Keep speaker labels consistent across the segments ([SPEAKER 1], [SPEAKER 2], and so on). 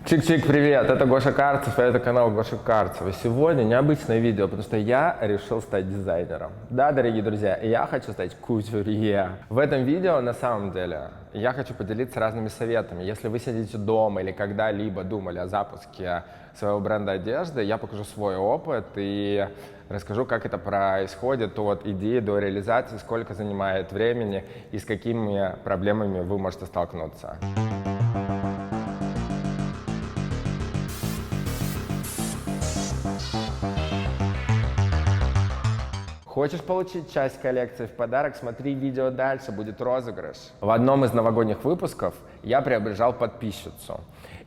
[SPEAKER 1] Чик-чик, привет! Это Гоша Карцев, и это канал Гоша Карцева. Сегодня необычное видео, потому что я решил стать дизайнером. Да, дорогие друзья, я хочу стать кутюрье. В этом видео, на самом деле, я хочу поделиться разными советами. Если вы сидите дома или когда-либо думали о запуске своего бренда одежды, я покажу свой опыт и расскажу, как это происходит от идеи до реализации, сколько занимает времени и с какими проблемами вы можете столкнуться. Хочешь получить часть коллекции в подарок? Смотри видео дальше, будет розыгрыш. В одном из новогодних выпусков я приобретал подписчицу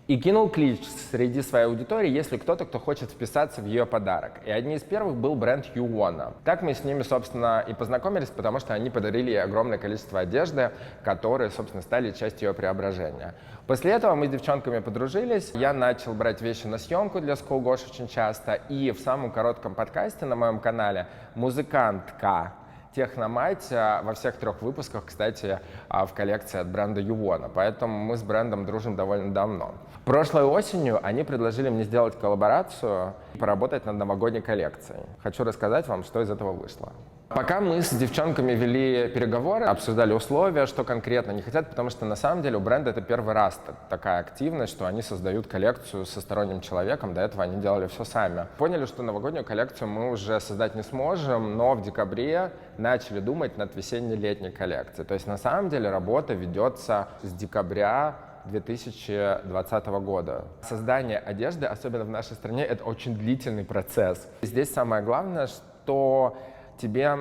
[SPEAKER 1] и кинул клич среди своей аудитории, если кто-то, кто хочет вписаться в ее подарок. И одни из первых был бренд Юона. Так мы с ними, собственно, и познакомились, потому что они подарили ей огромное количество одежды, которые, собственно, стали частью ее преображения. После этого мы с девчонками подружились, я начал брать вещи на съемку для School Gosh очень часто, и в самом коротком подкасте на моем канале «Музыкантка» Техномать во всех 3 выпусках, кстати, в коллекции от бренда Юона, поэтому мы с брендом дружим довольно давно. Прошлой осенью они предложили мне сделать коллаборацию и поработать над новогодней коллекцией. Хочу рассказать вам, что из этого вышло. Пока мы с девчонками вели переговоры, обсуждали условия, что конкретно они хотят, потому что на самом деле у бренда это первый раз такая активность, что они создают коллекцию со сторонним человеком, до этого они делали все сами. Поняли, что новогоднюю коллекцию мы уже создать не сможем, но в декабре начали думать над весенне-летней коллекцией. То есть на самом деле работа ведется с декабря 2020 года. Создание одежды, особенно в нашей стране, это очень длительный процесс. Здесь самое главное, что тебе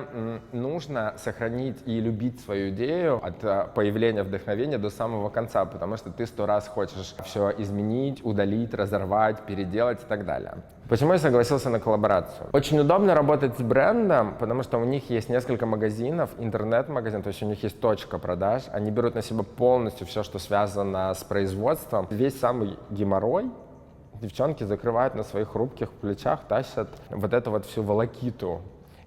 [SPEAKER 1] нужно сохранить и любить свою идею от появления вдохновения до самого конца, потому что ты 100 раз хочешь все изменить, удалить, разорвать, переделать и так далее. Почему я согласился на коллаборацию? Очень удобно работать с брендом, потому что у них есть несколько магазинов, интернет-магазин, то есть у них есть точка продаж, они берут на себя полностью все, что связано с производством. Весь самый геморрой девчонки закрывают на своих хрупких плечах, тащат вот эту вот всю волокиту,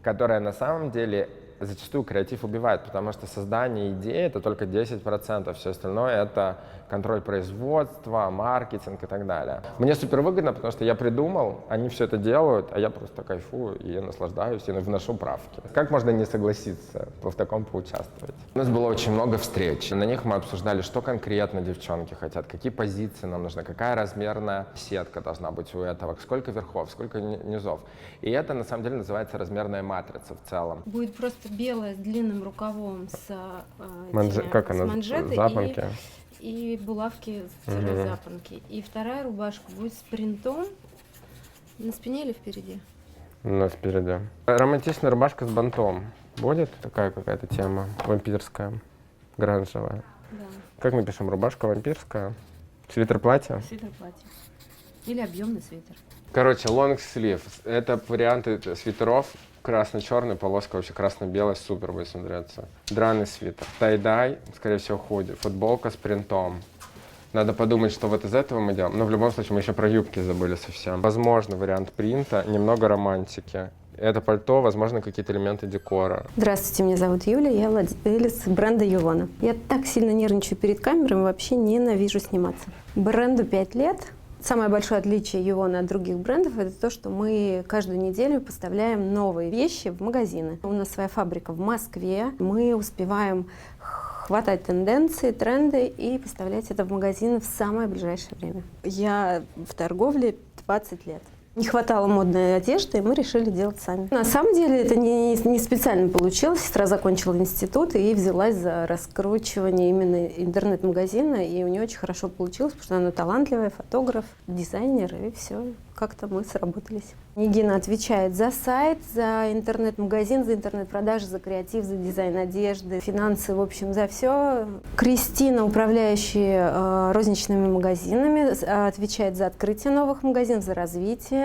[SPEAKER 1] которая на самом деле зачастую креатив убивает, потому что создание идеи — это только 10%, все остальное — это контроль производства, маркетинг и так далее. Мне супер выгодно, потому что я придумал, они все это делают, а я просто кайфую и наслаждаюсь, и вношу правки. Как можно не согласиться в таком поучаствовать? У нас было очень много встреч. На них мы обсуждали, что конкретно девчонки хотят, какие позиции нам нужны, какая размерная сетка должна быть у этого, сколько верхов, сколько низов. И это на самом деле называется размерная матрица в целом.
[SPEAKER 2] Будет просто белая с длинным рукавом с
[SPEAKER 1] манжеты запонки.
[SPEAKER 2] И булавки-запонки. И вторая рубашка будет с принтом на спине или впереди?
[SPEAKER 1] Спереди. Романтичная рубашка с бантом. Будет такая какая-то тема вампирская, гранжевая?
[SPEAKER 2] Да.
[SPEAKER 1] Как мы пишем? Рубашка вампирская? Свитер-платье?
[SPEAKER 2] Свитер-платье. Или объемный свитер.
[SPEAKER 1] Короче, long sleeve. Это варианты свитеров. Красно-черный, полоска вообще красно-белая, супер будет смотреться. Драный свитер. Тай-дай, скорее всего, худи. Футболка с принтом. Надо подумать, что вот из этого мы делаем. Но в любом случае мы еще про юбки забыли совсем. Возможно, вариант принта, немного романтики. Это пальто, возможно, какие-то элементы декора.
[SPEAKER 2] Здравствуйте, меня зовут Юля, я владелец бренда Юона. Я так сильно нервничаю перед камерами, вообще ненавижу сниматься. Бренду 5 лет. Самое большое отличие Юона от других брендов — это то, что мы каждую неделю поставляем новые вещи в магазины. У нас своя фабрика в Москве. Мы успеваем хватать тенденции, тренды и поставлять это в магазины в самое ближайшее время. Я в торговле 20 лет. Не хватало модной одежды, и мы решили делать сами. На самом деле это не специально получилось. Сестра закончила институт и взялась за раскручивание именно интернет-магазина, и у нее очень хорошо получилось, потому что она талантливая, фотограф, дизайнер, и все, как-то мы сработались. Нигина отвечает за сайт, за интернет-магазин, за интернет-продажи, за креатив, за дизайн одежды, финансы, в общем, за все. Кристина, управляющая розничными магазинами, отвечает за открытие новых магазинов, за развитие,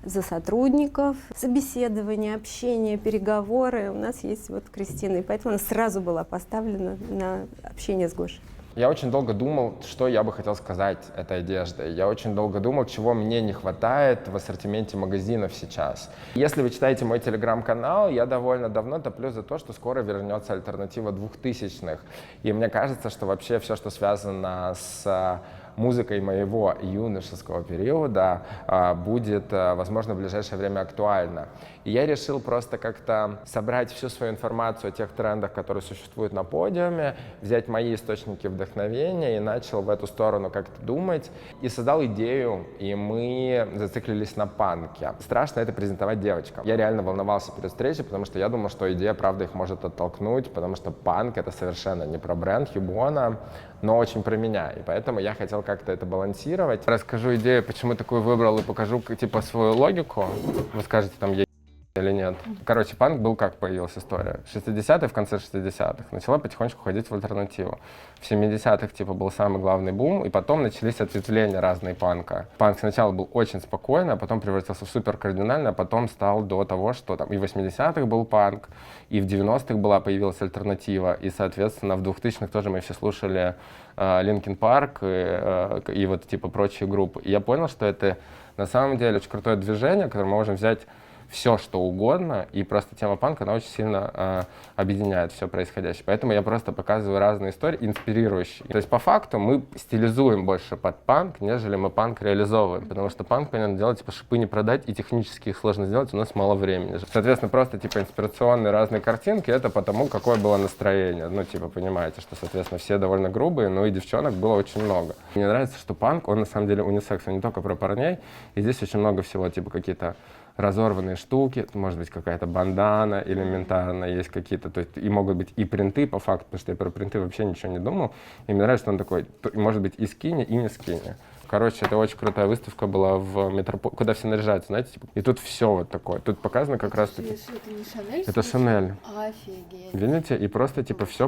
[SPEAKER 2] за сотрудников, собеседование, общение, переговоры. У нас есть вот Кристина, и поэтому она сразу была поставлена на общение с Гошей.
[SPEAKER 1] Я очень долго думал, что я бы хотел сказать этой одеждой. Я очень долго думал, чего мне не хватает в ассортименте магазинов сейчас. Если вы читаете мой телеграм-канал, я довольно давно топлю за то, что скоро вернется альтернатива 2000-х. И мне кажется, что вообще все, что связано с музыкой моего юношеского периода будет, возможно, в ближайшее время актуальна. И я решил просто как-то собрать всю свою информацию о тех трендах, которые существуют на подиуме, взять мои источники вдохновения и начал в эту сторону как-то думать. И создал идею, и мы зациклились на панке. Страшно это презентовать девочкам. Я реально волновался перед встречей, потому что я думал, что идея, правда, их может оттолкнуть, потому что панк — это совершенно не про бренд Юбона, но очень про меня. И поэтому я хотел как-то это балансировать. Расскажу идею, почему такую выбрал, и покажу типа свою логику. Вы скажете, там, или нет. Короче, панк был, как появилась история. 60-е, в конце 60-х начала потихонечку ходить в альтернативу. В 70-х типа был самый главный бум, и потом начались ответвления разные панка. Панк сначала был очень спокойный, а потом превратился в супер кардинальный, а потом стал до того, что там и в 80-х был панк, и в 90-х появилась альтернатива, и, соответственно, в 2000-х тоже мы все слушали Linkin Park и вот типа прочие группы. И я понял, что это на самом деле очень крутое движение, которое мы можем взять все, что угодно, и просто тема панка, она очень сильно объединяет все происходящее. Поэтому я просто показываю разные истории, инспирирующие. То есть по факту мы стилизуем больше под панк, нежели мы панк реализовываем, потому что панк, понятно дело, типа шипы не продать, и технически их сложно сделать, у нас мало времени. Соответственно, просто типа инспирационные разные картинки, это потому, какое было настроение. Ну, типа, понимаете, что, соответственно, все довольно грубые, но и девчонок было очень много. Мне нравится, что панк, он на самом деле унисекс, он не только про парней, и здесь очень много всего, типа какие-то разорванные штуки, может быть какая-то бандана элементарно, есть какие-то, то есть и могут быть и принты по факту, потому что я про принты вообще ничего не думал, и мне нравится, что он такой, может быть и скини, и не скини. Короче, это очень крутая выставка была в Метрополе, куда все наряжаются, знаете, типа, и тут все вот такое. Тут показано как раз-таки...
[SPEAKER 3] Это не Шанель?
[SPEAKER 1] Это Шанель.
[SPEAKER 3] Офигеть.
[SPEAKER 1] Видите? И просто типа все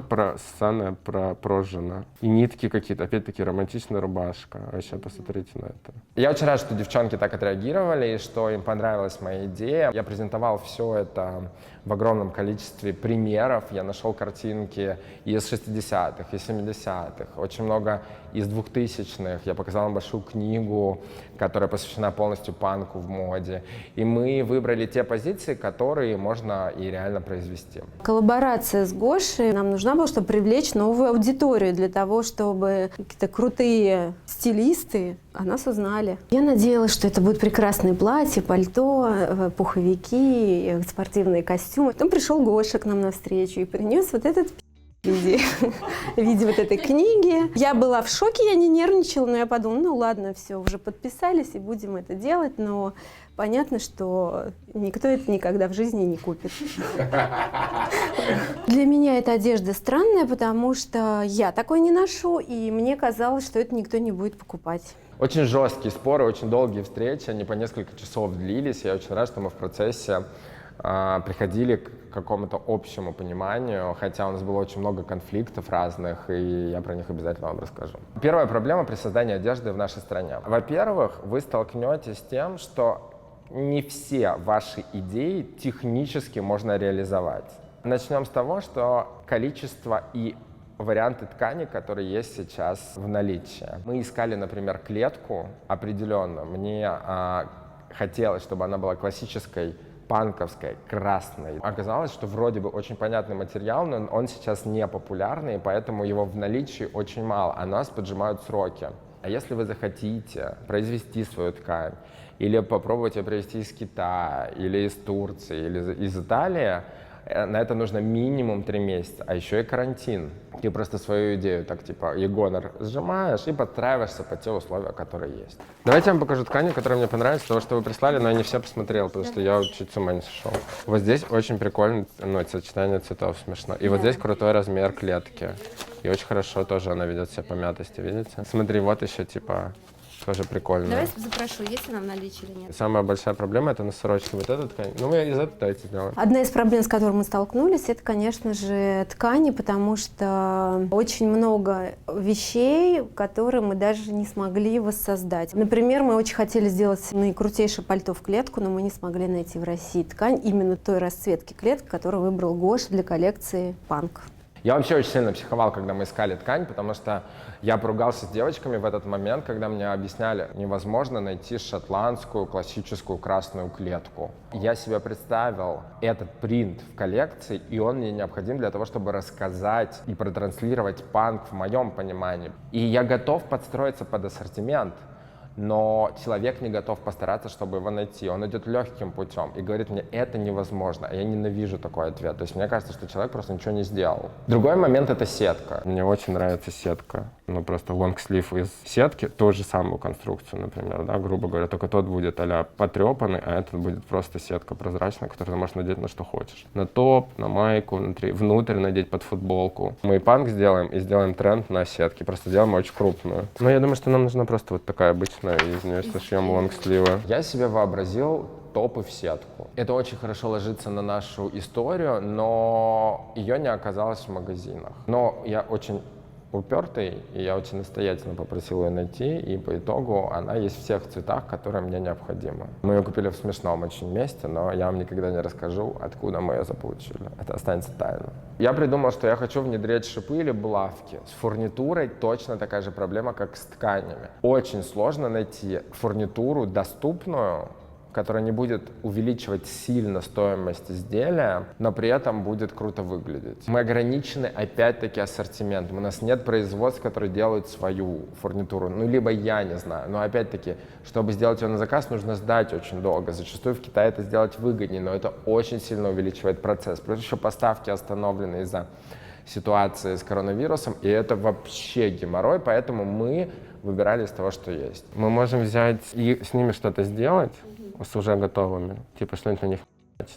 [SPEAKER 1] прожжено. И нитки какие-то, опять-таки романтичная рубашка. Вообще, посмотрите на это. Я очень рад, что девчонки так отреагировали, и что им понравилась моя идея. Я презентовал все это в огромном количестве примеров. Я нашел картинки из 60-х, из 70-х, очень много из 2000-х. Я показал им большую книгу, которая посвящена полностью панку в моде. И мы выбрали те позиции, которые можно и реально произвести.
[SPEAKER 2] Коллаборация с Гошей нам нужна была, чтобы привлечь новую аудиторию, для того, чтобы какие-то крутые стилисты о нас узнали. Я надеялась, что это будут прекрасные платья, пальто, пуховики, спортивные костюмы. Потом пришел Гоша к нам навстречу и принес вот этот в виде вот этой книги. Я была в шоке, я не нервничала, но я подумала, ну ладно, все, уже подписались и будем это делать, но понятно, что никто это никогда в жизни не купит. Для меня эта одежда странная, потому что я такой не ношу, и мне казалось, что это никто не будет покупать.
[SPEAKER 1] Очень жесткие споры, очень долгие встречи, они по несколько часов длились. Я очень рад, что мы в процессе приходили к какому-то общему пониманию, хотя у нас было очень много конфликтов разных, и я про них обязательно вам расскажу. Первая проблема при создании одежды в нашей стране. Во-первых, вы столкнетесь с тем, что не все ваши идеи технически можно реализовать. Начнем с того, что количество и варианты ткани, которые есть сейчас в наличии. Мы искали, например, клетку определенно. Мне хотелось, чтобы она была классической, панковской, красной. Оказалось, что вроде бы очень понятный материал, но он сейчас не популярный, и поэтому его в наличии очень мало, а нас поджимают сроки. А если вы захотите произвести свою ткань, или попробовать ее привезти из Китая, или из Турции, или из Италии, на это нужно минимум 3 месяца, а еще и карантин. Ты просто свою идею так типа егонор сжимаешь и подстраиваешься под те условия, которые есть. Давайте я вам покажу ткани, которые мне понравились, того, что вы прислали, но я не все посмотрел, потому что я чуть с ума не сошел. Вот здесь очень прикольное сочетание цветов, смешно. И вот здесь крутой размер клетки. И очень хорошо тоже она ведет себя по мятости, видите? Смотри, вот еще типа... Тоже прикольно.
[SPEAKER 2] Давай запрошу, есть она в наличии или нет.
[SPEAKER 1] Самая большая проблема — это на сорочке. Вот эта ткань. Ну, мы из этой давайте сделаем.
[SPEAKER 2] Одна из проблем, с которой мы столкнулись, это, конечно же, ткани, потому что очень много вещей, которые мы даже не смогли воссоздать. Например, мы очень хотели сделать наикрутейшее пальто в клетку, но мы не смогли найти в России ткань именно той расцветки клетки, которую выбрал Гоша для коллекции панк.
[SPEAKER 1] Я вообще очень сильно психовал, когда мы искали ткань, потому что я поругался с девочками в этот момент, когда мне объясняли, невозможно найти шотландскую классическую красную клетку. Я себе представил этот принт в коллекции, и он мне необходим для того, чтобы рассказать и протранслировать панк в моем понимании. И я готов подстроиться под ассортимент, но человек не готов постараться, чтобы его найти. Он идет легким путем и говорит мне, это невозможно. А я ненавижу такой ответ. То есть мне кажется, что человек просто ничего не сделал. Другой момент — это сетка. Мне очень нравится сетка. Ну, просто лонгслив из сетки, ту же самую конструкцию, например, да, грубо говоря, только тот будет а-ля потрепанный, а этот будет просто сетка прозрачная, которую ты можешь надеть на что хочешь. На топ, на майку, внутрь надеть под футболку. Мы панк сделаем и сделаем тренд на сетки, просто сделаем очень крупную. Но я думаю, что нам нужна просто вот такая обычная, и из нее сошьем лонгсливы. Я себе вообразил топы в сетку. Это очень хорошо ложится на нашу историю, но ее не оказалось в магазинах. Но я очень упертый, и я очень настоятельно попросил ее найти, и по итогу она есть в тех цветах, которые мне необходимы. Мы ее купили в смешном очень месте, но я вам никогда не расскажу, откуда мы ее заполучили. Это останется тайной. Я придумал, что я хочу внедрять шипы или булавки. С фурнитурой точно такая же проблема, как с тканями. Очень сложно найти фурнитуру доступную, которая не будет увеличивать сильно стоимость изделия, но при этом будет круто выглядеть. Мы ограничены опять-таки ассортиментом. У нас нет производств, которые делают свою фурнитуру. Ну, либо я не знаю. Но опять-таки, чтобы сделать ее на заказ, нужно ждать очень долго. Зачастую в Китае это сделать выгоднее, но это очень сильно увеличивает процесс. Плюс еще поставки остановлены из-за ситуации с коронавирусом, и это вообще геморрой, поэтому мы выбирали из того, что есть. Мы можем взять и с ними что-то сделать, с уже готовыми, типа что-нибудь на них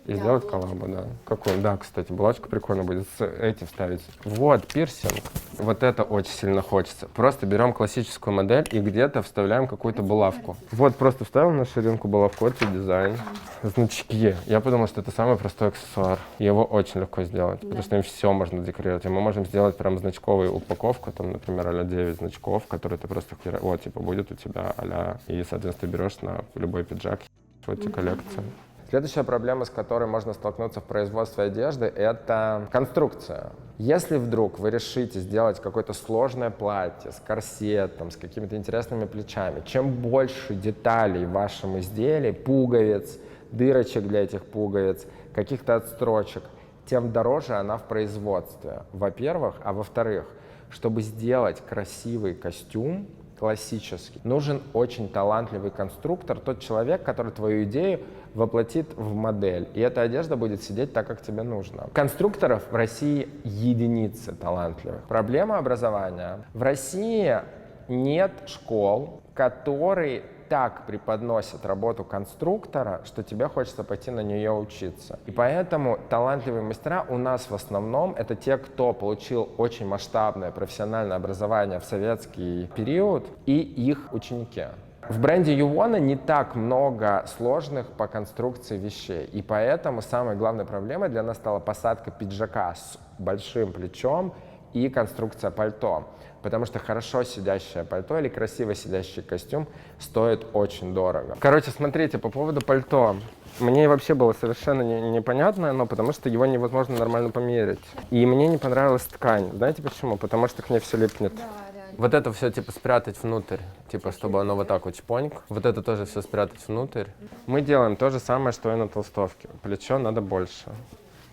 [SPEAKER 1] и сделать коллабу, да. Какой? Да, кстати, булавочка прикольно будет с этим вставить. Вот, пирсинг. Вот это очень сильно хочется. Просто берем классическую модель и где-то вставляем какую-то булавку. Вот, просто вставил на ширинку булавку, вот и дизайн. Значки. Я подумал, что это самый простой аксессуар. Его очень легко сделать, потому что им все можно декорировать. И мы можем сделать прям значковую упаковку, там, например, а-ля 9 значков, которые ты просто, вот, типа, будет у тебя а-ля, и, соответственно, ты берешь на любой пиджак, вот эти коллекции. Следующая проблема, с которой можно столкнуться в производстве одежды, это конструкция. Если вдруг вы решите сделать какое-то сложное платье с корсетом, с какими-то интересными плечами, чем больше деталей в вашем изделии, пуговиц, дырочек для этих пуговиц, каких-то отстрочек, тем дороже она в производстве, во-первых. А во-вторых, чтобы сделать красивый костюм, классический, нужен очень талантливый конструктор, тот человек, который твою идею воплотит в модель. И эта одежда будет сидеть так, как тебе нужно. Конструкторов в России единицы талантливых. Проблема образования. В России нет школ, которые так преподносят работу конструктора, что тебе хочется пойти на нее учиться. И поэтому талантливые мастера у нас в основном это те, кто получил очень масштабное профессиональное образование в советский период, и их ученики. В бренде Ювона не так много сложных по конструкции вещей, и поэтому самой главной проблемой для нас стала посадка пиджака с большим плечом и конструкция пальто. Потому что хорошо сидящее пальто или красиво сидящий костюм стоит очень дорого. Короче, смотрите, по поводу пальто. Мне вообще было совершенно непонятно, но потому что его невозможно нормально померить. И мне не понравилась ткань. Знаете почему? Потому что к ней все липнет.
[SPEAKER 3] Да, реально.
[SPEAKER 1] Вот это все типа спрятать внутрь, типа чтобы оно вот так вот чпоньк. Вот это тоже все спрятать внутрь. Мы делаем то же самое, что и на толстовке. Плечо надо больше.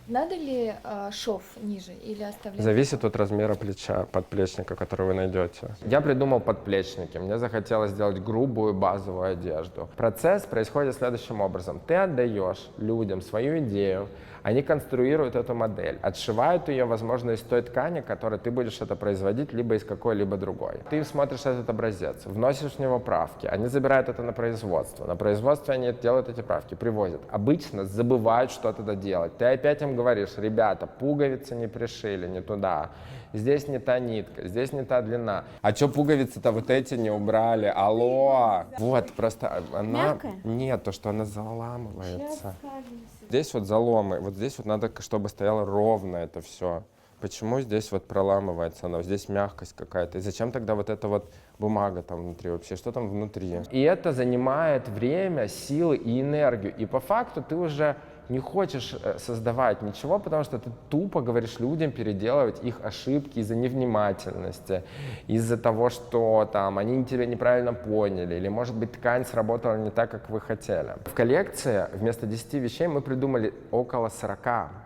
[SPEAKER 3] Надо ли шов ниже или оставлять?
[SPEAKER 1] Зависит от размера плеча, подплечника, который вы найдете. Я придумал подплечники. Мне захотелось сделать грубую базовую одежду. Процесс происходит следующим образом. Ты отдаешь людям свою идею, они конструируют эту модель, отшивают ее, возможно, из той ткани, которой ты будешь это производить, либо из какой-либо другой. Ты смотришь этот образец, вносишь в него правки, они забирают это на производство. На производстве они делают эти правки, привозят. Обычно забывают что-то доделать. Ты опять им говоришь, ребята, пуговицы не пришили, не туда. Здесь не та нитка, здесь не та длина. А что пуговицы-то вот эти не убрали? Алло! Вот, просто она...
[SPEAKER 2] Мягкая?
[SPEAKER 1] Нет, то, что она заламывается. Здесь вот заломы, вот здесь вот надо, чтобы стояло ровно это все. Почему здесь вот проламывается оно, здесь мягкость какая-то? И зачем тогда вот эта вот бумага там внутри вообще? Что там внутри? И это занимает время, силы и энергию. И по факту ты уже не хочешь создавать ничего, потому что ты тупо говоришь людям переделывать их ошибки из-за невнимательности, из-за того, что там они тебя неправильно поняли, или, может быть, ткань сработала не так, как вы хотели. В коллекции вместо 10 вещей мы придумали около 40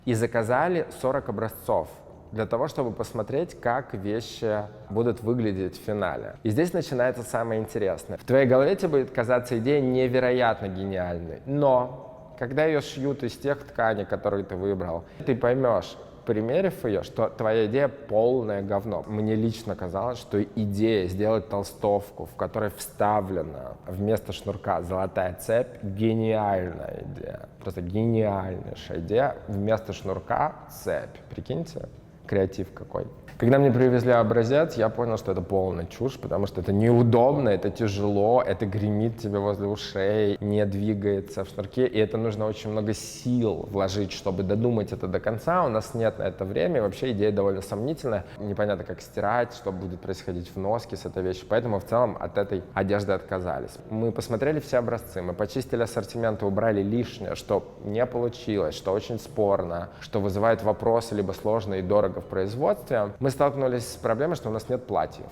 [SPEAKER 1] и заказали 40 образцов для того, чтобы посмотреть, как вещи будут выглядеть в финале. И здесь начинается самое интересное. В твоей голове тебе будет казаться идея невероятно гениальной, но когда ее шьют из тех тканей, которые ты выбрал, ты поймешь, примерив ее, что твоя идея полное говно. Мне лично казалось, что идея сделать толстовку, в которой вставлена вместо шнурка золотая цепь, гениальная идея. Просто гениальнейшая идея. Вместо шнурка цепь. Прикиньте, креатив какой. Когда мне привезли образец, я понял, что это полная чушь, потому что это неудобно, это тяжело, это гремит тебе возле ушей, не двигается в шнурке, и это нужно очень много сил вложить, чтобы додумать это до конца. У нас нет на это времени, вообще идея довольно сомнительная. Непонятно, как стирать, что будет происходить в носке с этой вещью, поэтому в целом от этой одежды отказались. Мы посмотрели все образцы, мы почистили ассортимент и убрали лишнее, что не получилось, что очень спорно, что вызывает вопросы либо сложно и дорого в производстве. Мы столкнулись с проблемой, что у нас нет платьев.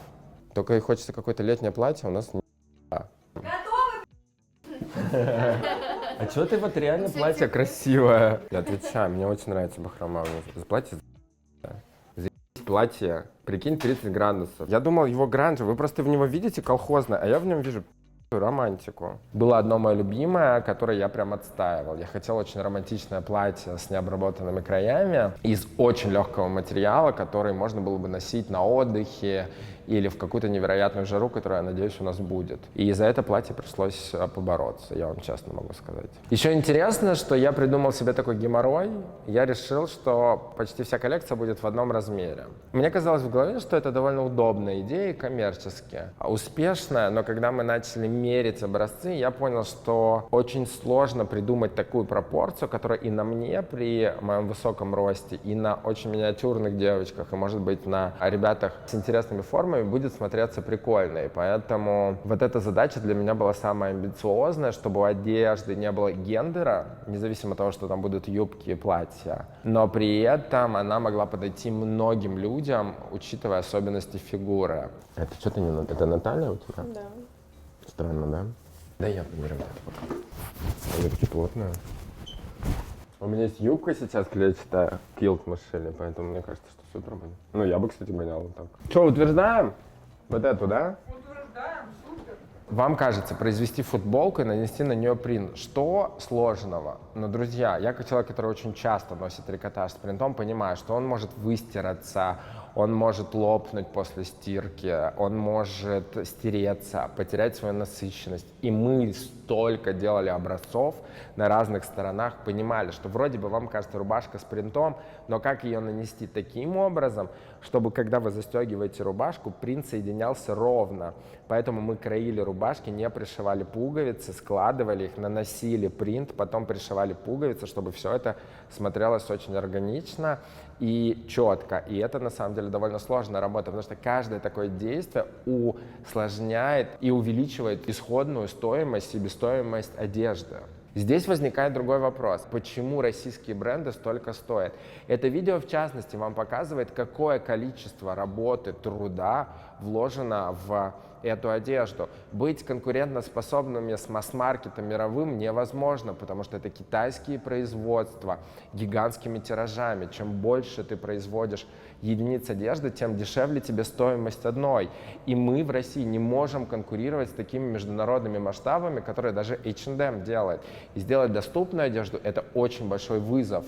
[SPEAKER 1] Только и хочется какое-то летнее платье, у нас не. А чего ты вот реально платье красивое? Я отвечаю, мне очень нравится бахрома. Платье платье, прикинь, 30 градусов. Я думал, его гранж, вы просто в него видите колхозное, а я в нем вижу романтику. Было одно мое любимое, которое я прям отстаивал. Я хотел очень романтичное платье с необработанными краями из очень легкого материала, который можно было бы носить на отдыхе или в какую-то невероятную жару, которая, я надеюсь, у нас будет. И за это платье пришлось побороться, я вам честно могу сказать. Еще интересно, что я придумал себе такой геморрой. Я решил, что почти вся коллекция будет в одном размере. Мне казалось в голове, что это довольно удобная идея, коммерчески. Успешная, но когда мы начали мерить образцы, я понял, что очень сложно придумать такую пропорцию, которая и на мне при моем высоком росте, и на очень миниатюрных девочках, и, может быть, на ребятах с интересными формами будет смотреться прикольно. И поэтому вот эта задача для меня была самая амбициозная, чтобы у одежды не было гендера, независимо от того, что там будут юбки и платья, но при этом она могла подойти многим людям, учитывая особенности фигуры. Это что-то не... Это Наталья у тебя?
[SPEAKER 2] Да.
[SPEAKER 1] Странно, да? Да я померю это пока. Они такие плотные. У меня есть юбка сейчас клетчатая, килт мы шили, поэтому мне кажется, что супер будет. Ну, я бы, кстати, гонял вот так. Что, утверждаем? Вот эту, да?
[SPEAKER 4] Утверждаем, супер.
[SPEAKER 1] Вам кажется, произвести футболку и нанести на нее принт, что сложного? Но, друзья, я как человек, который очень часто носит трикотаж с принтом, понимаю, что он может выстираться, он может лопнуть после стирки, он может стереться, потерять свою насыщенность. И мы столько делали образцов на разных сторонах, понимали, что вроде бы вам кажется рубашка с принтом, но как ее нанести таким образом, чтобы когда вы застегиваете рубашку, принт соединялся ровно. Поэтому мы краили рубашки, не пришивали пуговицы, складывали их, наносили принт, потом пришивали пуговицы, чтобы все это смотрелось очень органично и четко. И это на самом деле довольно сложная работа, потому что каждое такое действие усложняет и увеличивает исходную стоимость, себестоимость одежды. Здесь возникает другой вопрос. Почему российские бренды столько стоят? Это видео, в частности, вам показывает, какое количество работы, труда вложено в эту одежду. Быть конкурентоспособными с масс-маркетом мировым невозможно, потому что это китайские производства гигантскими тиражами. Чем больше ты производишь единиц одежды, тем дешевле тебе стоимость одной. И мы в России не можем конкурировать с такими международными масштабами, которые даже H&M делает. И сделать доступную одежду – это очень большой вызов.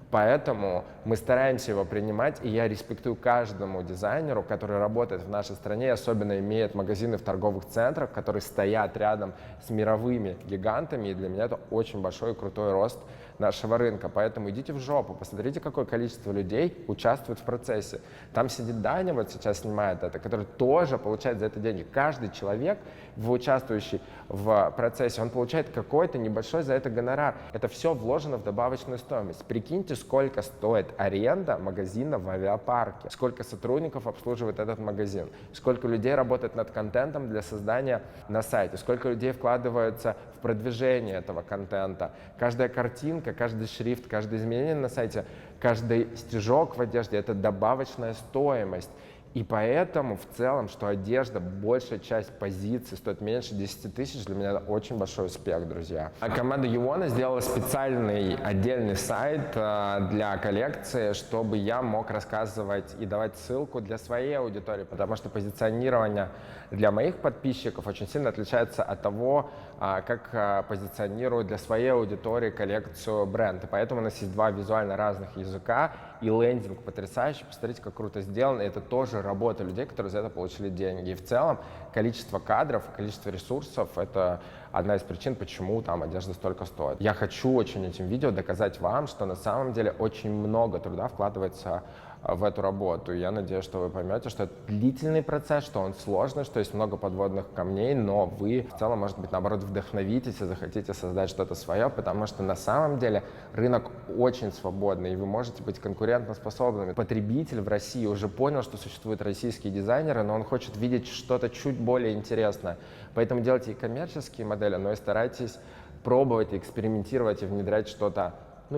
[SPEAKER 1] Поэтому мы стараемся его принимать, и я респектую каждому дизайнеру, который работает в нашей стране, особенно имеет магазины в торговых центрах, которые стоят рядом с мировыми гигантами, и для меня это очень большой и крутой рост нашего рынка. Поэтому идите в жопу, посмотрите, какое количество людей участвует в процессе. Там сидит Даня, вот сейчас снимает это, который тоже получает за это деньги. Каждый человек, участвующий в процессе, он получает какой-то небольшой за это гонорар. Это все вложено в добавочную стоимость. Прикиньте, сколько стоит аренда магазина в авиапарке, сколько сотрудников обслуживает этот магазин, сколько людей работает над контентом для создания на сайте, сколько людей вкладываются в продвижение этого контента. Каждая картинка, каждый шрифт, каждое изменение на сайте, каждый стежок в одежде — это добавочная стоимость. И поэтому в целом, что одежда, большая часть позиций стоит меньше 10 тысяч, для меня это очень большой успех, друзья. А команда Юона сделала специальный отдельный сайт для коллекции, чтобы я мог рассказывать и давать ссылку для своей аудитории, потому что позиционирование для моих подписчиков очень сильно отличается от того, как позиционируют для своей аудитории коллекцию бренд. И поэтому у нас есть два визуально разных языка, и лендинг потрясающий. Посмотрите, как круто сделано. И это тоже работа людей, которые за это получили деньги. И в целом количество кадров, количество ресурсов — это одна из причин, почему там одежда столько стоит. Я хочу очень этим видео доказать вам, что на самом деле очень много труда вкладывается в эту работу. И я надеюсь, что вы поймете, что это длительный процесс, что он сложный, что есть много подводных камней, но вы в целом, может быть, наоборот, вдохновитесь и захотите создать что-то свое, потому что на самом деле рынок очень свободный, и вы можете быть конкурентоспособными. Потребитель в России уже понял, что существуют российские дизайнеры, но он хочет видеть что-то чуть более интересное. Поэтому делайте и коммерческие модели, но и старайтесь пробовать, экспериментировать и внедрять что-то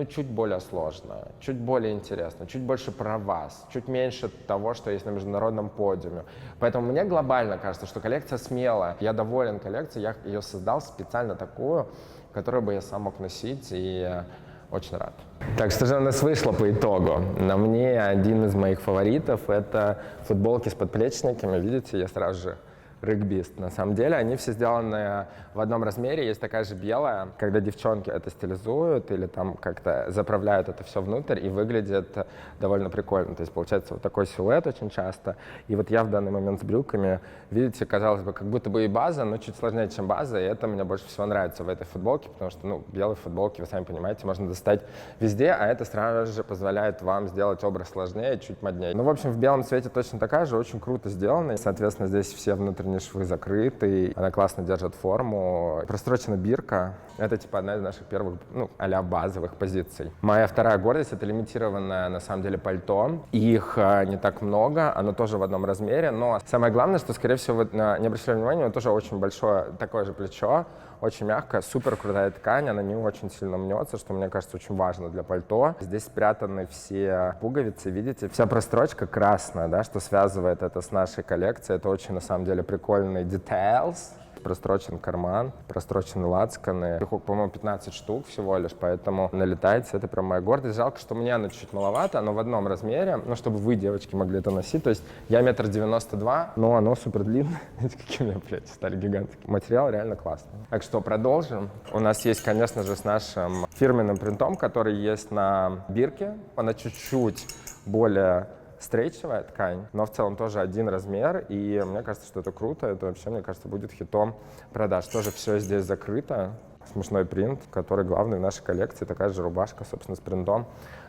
[SPEAKER 1] чуть более сложно, чуть более интересно, чуть больше про вас, чуть меньше того, что есть на международном подиуме. Поэтому мне глобально кажется, что коллекция смелая. Я доволен коллекцией, я ее создал специально такую, которую бы я сам мог носить, и очень рад. Так, что же у нас вышло по итогу? На мне один из моих фаворитов — это футболки с подплечниками. Видите, я сразу же регбист. На самом деле они все сделаны в одном размере. Есть такая же белая, когда девчонки это стилизуют или там как-то заправляют это все внутрь, и выглядит довольно прикольно. То есть получается вот такой силуэт очень часто. И вот я в данный момент с брюками, видите, казалось бы, как будто бы и база, но чуть сложнее, чем база. И это мне больше всего нравится в этой футболке, потому что, белые футболки, вы сами понимаете, можно достать везде, а это сразу же позволяет вам сделать образ сложнее, чуть моднее. В общем, в белом цвете точно такая же, очень круто сделана. И, соответственно, здесь все внутренние швы закрыты, она классно держит форму. Прострочена бирка. Это типа одна из наших первых, а-ля базовых позиций. Моя вторая гордость — это лимитированное, на самом деле, пальто. Их не так много, оно тоже в одном размере, но самое главное, что, скорее всего, не обращали внимания, оно тоже очень большое, такое же плечо, очень мягкая, супер крутая ткань, она не очень сильно мнется, что, мне кажется, очень важно для пальто. Здесь спрятаны все пуговицы, видите, вся прострочка красная, да, что связывает это с нашей коллекцией. Это очень, на самом деле, прикольный details. Прострочен карман, прострочены лацканы. Их, по-моему, 15 штук всего лишь, поэтому налетайте. Это прям моя гордость. Жалко, что мне оно чуть маловато, оно в одном размере, чтобы вы, девочки, могли это носить. То есть я 1,92 м, но оно супер длинное. Видите, какие у меня плечи стали гигантские. Материал реально классный. Так что продолжим. У нас есть, конечно же, с нашим фирменным принтом, который есть на бирке. Она чуть-чуть более стрейчевая ткань, но в целом тоже один размер, и мне кажется, что это круто, это вообще, мне кажется, будет хитом продаж. Тоже все здесь закрыто, смешной принт, который главный в нашей коллекции, такая же рубашка, собственно, с принтом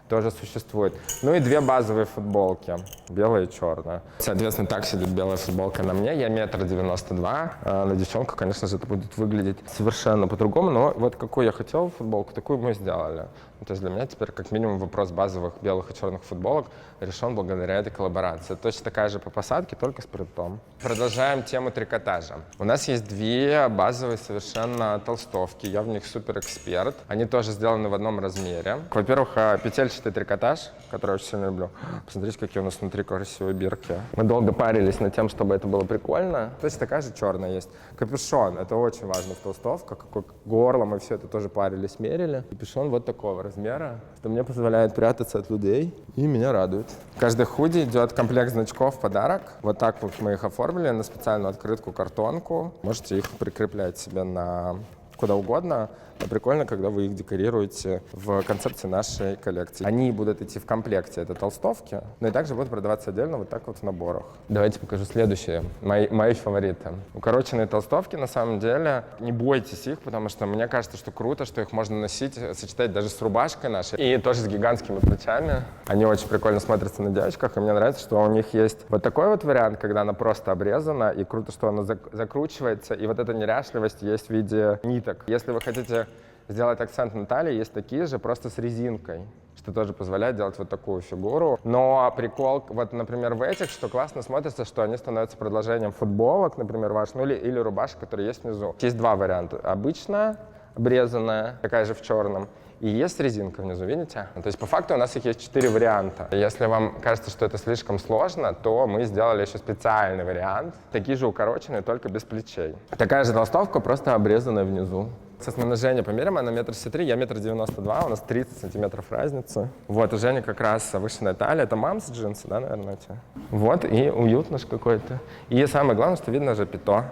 [SPEAKER 1] тоже существует. И две базовые футболки, белая и черная. Соответственно, так сидит белая футболка на мне, я 1,92 м, на девчонку, конечно же, это будет выглядеть совершенно по-другому, но вот какую я хотел футболку, такую мы сделали. То есть для меня теперь как минимум вопрос базовых белых и черных футболок решен благодаря этой коллаборации. Точно такая же по посадке, только с принтом. Продолжаем тему трикотажа. У нас есть две базовые совершенно толстовки, я в них супер эксперт. Они тоже сделаны в одном размере. Во-первых, петельчатый трикотаж, который я очень сильно люблю. Посмотрите, какие у нас внутри красивые бирки. Мы долго парились над тем, чтобы это было прикольно. Точно такая же черная есть. Капюшон, это очень важно в толстовках. Какое горло, мы все это тоже парились, мерили. Капюшон вот такого размера, что мне позволяет прятаться от людей и меня радует. В каждой худи идет комплект значков в подарок. Вот так вот мы их оформили на специальную открытку, картонку. Можете их прикреплять себе на куда угодно. Но прикольно, когда вы их декорируете в концепции нашей коллекции. Они будут идти в комплекте, это толстовки, но и также будут продаваться отдельно вот так вот в наборах. Давайте покажу следующие, мои фавориты. Укороченные толстовки, на самом деле, не бойтесь их, потому что мне кажется, что круто, что их можно носить, сочетать даже с рубашкой нашей и тоже с гигантскими плечами. Они очень прикольно смотрятся на девочках, и мне нравится, что у них есть вот такой вот вариант, когда она просто обрезана, и круто, что она закручивается, и вот эта неряшливость есть в виде ниток. Если вы хотите сделать акцент на талии, есть такие же, просто с резинкой, что тоже позволяет делать вот такую фигуру. Но прикол, вот, например, в этих, что классно смотрится, что они становятся продолжением футболок, например, ваш, ну или рубашек, которые есть внизу. Есть два варианта. Обычная, обрезанная, такая же в черном. И есть резинка внизу, видите? То есть по факту у нас их есть 4 варианта. Если вам кажется, что это слишком сложно, то мы сделали еще специальный вариант. Такие же укороченные, только без плечей. Такая же толстовка, просто обрезанная внизу. Сейчас мы на Жене померим, она 1,63 м, я 1,92 м, у нас 30 сантиметров разницы. Вот, у Жени как раз завышенная талия, это мамс джинсы, да, наверное, эти? Вот, и уютно ж какой-то. И самое главное, что видно жопито.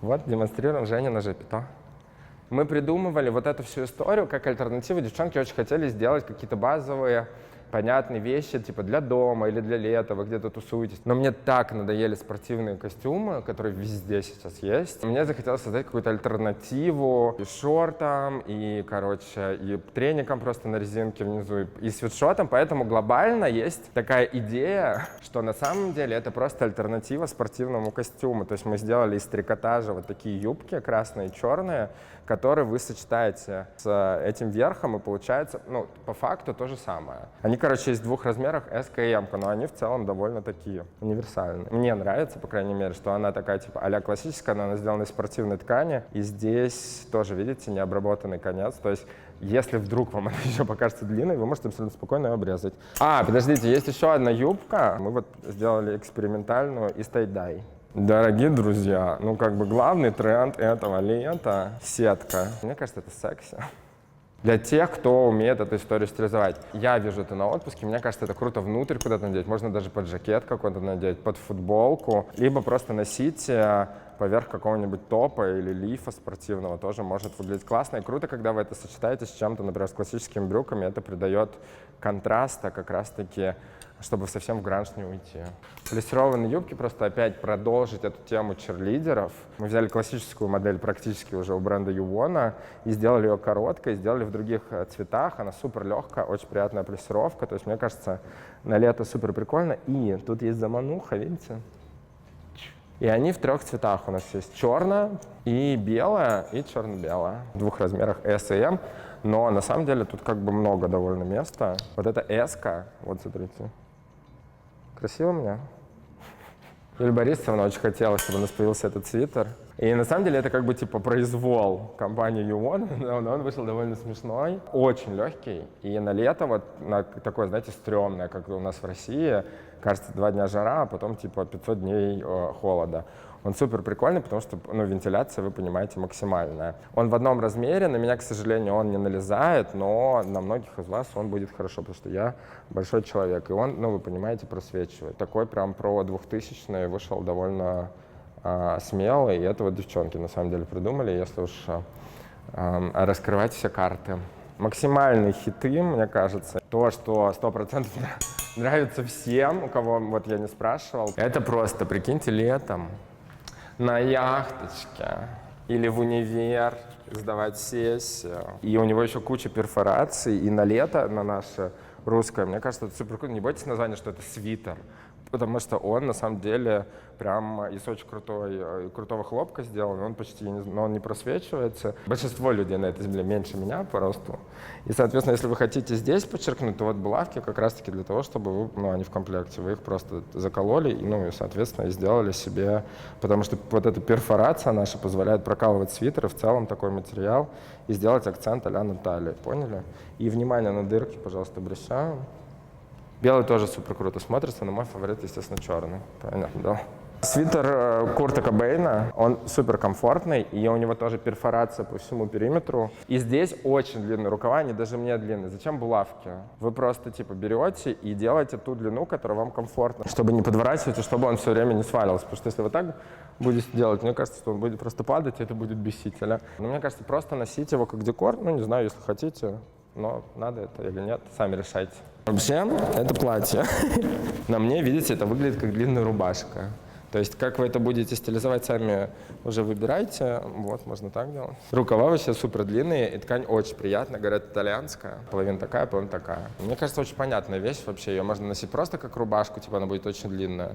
[SPEAKER 1] Вот, демонстрируем Жене на жопито. Мы придумывали вот эту всю историю как альтернативу. Девчонки очень хотели сделать какие-то базовые, понятные вещи, типа для дома или для лета, вы где-то тусуетесь. Но мне так надоели спортивные костюмы, которые везде сейчас есть. Мне захотелось создать какую-то альтернативу и шортам, и, короче, и треникам просто на резинке внизу, и свитшотам. Поэтому глобально есть такая идея, что на самом деле это просто альтернатива спортивному костюму. То есть мы сделали из трикотажа вот такие юбки красные и черные, которые вы сочетаете с этим верхом, и получается, ну, по факту то же самое. Они, короче, есть в двух размерах, S и M, но они в целом довольно такие универсальные. Мне нравится, по крайней мере, что она такая, типа, а-ля классическая, но она сделана из спортивной ткани, и здесь тоже, видите, необработанный конец, то есть если вдруг вам это еще покажется длинной, вы можете абсолютно спокойно ее обрезать. Подождите, есть еще одна юбка, мы вот сделали экспериментальную из тай-дай. Дорогие друзья, ну как бы главный тренд этого лета — сетка. Мне кажется, это секси. Для тех, кто умеет эту историю стилизовать. Я вижу это на отпуске, мне кажется, это круто внутрь куда-то надеть. Можно даже под жакет какой-то надеть, под футболку. Либо просто носить поверх какого-нибудь топа или лифа спортивного. Тоже может выглядеть классно. И круто, когда вы это сочетаете с чем-то, например, с классическими брюками. Это придает контраста как раз-таки, чтобы совсем в гранж не уйти. Плессированные юбки, просто опять продолжить эту тему черлидеров. Мы взяли классическую модель практически уже у бренда Ювона и сделали ее короткой, сделали в других цветах. Она супер легкая, очень приятная плессировка. То есть, мне кажется, на лето супер прикольно. И тут есть замануха, видите? И они в 3 цветах у нас есть. Черная и белая, и черно-белая. В 2 размерах S и M. Но на самом деле тут как бы много довольно места. Вот это S-ка, вот смотрите. Красиво мне? Юлия Борисовна очень хотела, чтобы у нас появился этот свитер. И на самом деле это как бы типа произвол компании Ювон, но он вышел довольно смешной. Очень легкий. И на лето вот на такое, знаете, стрёмное, как у нас в России, кажется, 2 дня жара, а потом типа 500 дней холода. Он супер прикольный, потому что, ну, вентиляция, вы понимаете, максимальная. Он в одном размере, на меня, к сожалению, он не налезает, но на многих из вас он будет хорошо, потому что я большой человек, и он, ну, вы понимаете, просвечивает. Такой прям про 2000-й вышел довольно смелый, и это вот девчонки на самом деле придумали, если уж раскрывать все карты. Максимальные хиты, мне кажется, то, что 100% нравится всем, у кого вот я не спрашивал, это просто, прикиньте, летом на яхточке или в универ сдавать сессию. И у него еще куча перфораций, и на лето, на наше русское, мне кажется, это супер круто. Не бойтесь названия, что это свитер, потому что он на самом деле прям из очень крутого хлопка сделан, он почти но он не просвечивается. Большинство людей на этой земле меньше меня по росту. И, соответственно, если вы хотите здесь подчеркнуть, то вот булавки как раз-таки для того, чтобы вы, ну, они в комплекте, вы их просто закололи, и, ну, и, соответственно, сделали себе, потому что вот эта перфорация наша позволяет прокалывать свитер, и в целом такой материал, и сделать акцент а-ля на талии, поняли? И внимание на дырки, пожалуйста, обращаем. Белый тоже супер круто смотрится, но мой фаворит, естественно, черный. Понятно, да? Свитер Курта Кобейна, он супер комфортный, и у него тоже перфорация по всему периметру. И здесь очень длинные рукава, они даже мне длинные. Зачем булавки? Вы просто типа берете и делаете ту длину, которая вам комфортна, чтобы не подворачивать, и чтобы он все время не свалился. Потому что если вы так будете делать, мне кажется, что он будет просто падать, и это будет бесительно. Но мне кажется, просто носить его как декор, ну не знаю, если хотите, но надо это или нет, сами решайте. Вообще, это платье. На мне, видите, это выглядит как длинная рубашка. То есть как вы это будете стилизовать, сами уже выбирайте. Вот, можно так делать. Рукава вообще супер длинные, и ткань очень приятная, говорят, итальянская. Половина такая, половина такая. Мне кажется, очень понятная вещь вообще. Ее можно носить просто как рубашку, типа она будет очень длинная,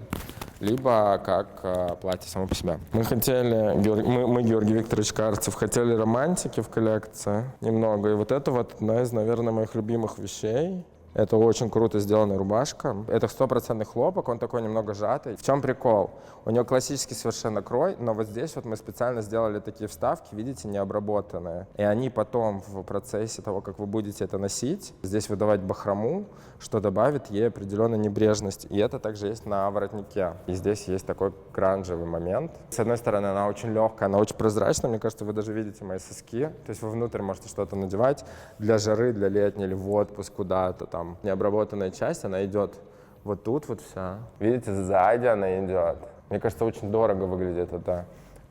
[SPEAKER 1] либо как платье само по себе. Мы хотели, мы, Георгий Викторович Карцев, хотели романтики в коллекции немного. И вот это вот одна из, наверное, моих любимых вещей. Это очень круто сделанная рубашка. Это 100% хлопок, он такой немного сжатый. В чем прикол? У него классический совершенно крой, но вот здесь вот мы специально сделали такие вставки, видите, необработанные. И они потом в процессе того, как вы будете это носить, здесь выдавать бахрому, что добавит ей определенную небрежность. И это также есть на воротнике. И здесь есть такой гранжевый момент. С одной стороны, она очень легкая, она очень прозрачная. Мне кажется, вы даже видите мои соски. То есть вы внутрь можете что-то надевать для жары, для летней или в отпуск куда-то там. Необработанная часть, она идет вот тут вот вся. Видите, сзади она идет. Мне кажется, очень дорого выглядит эта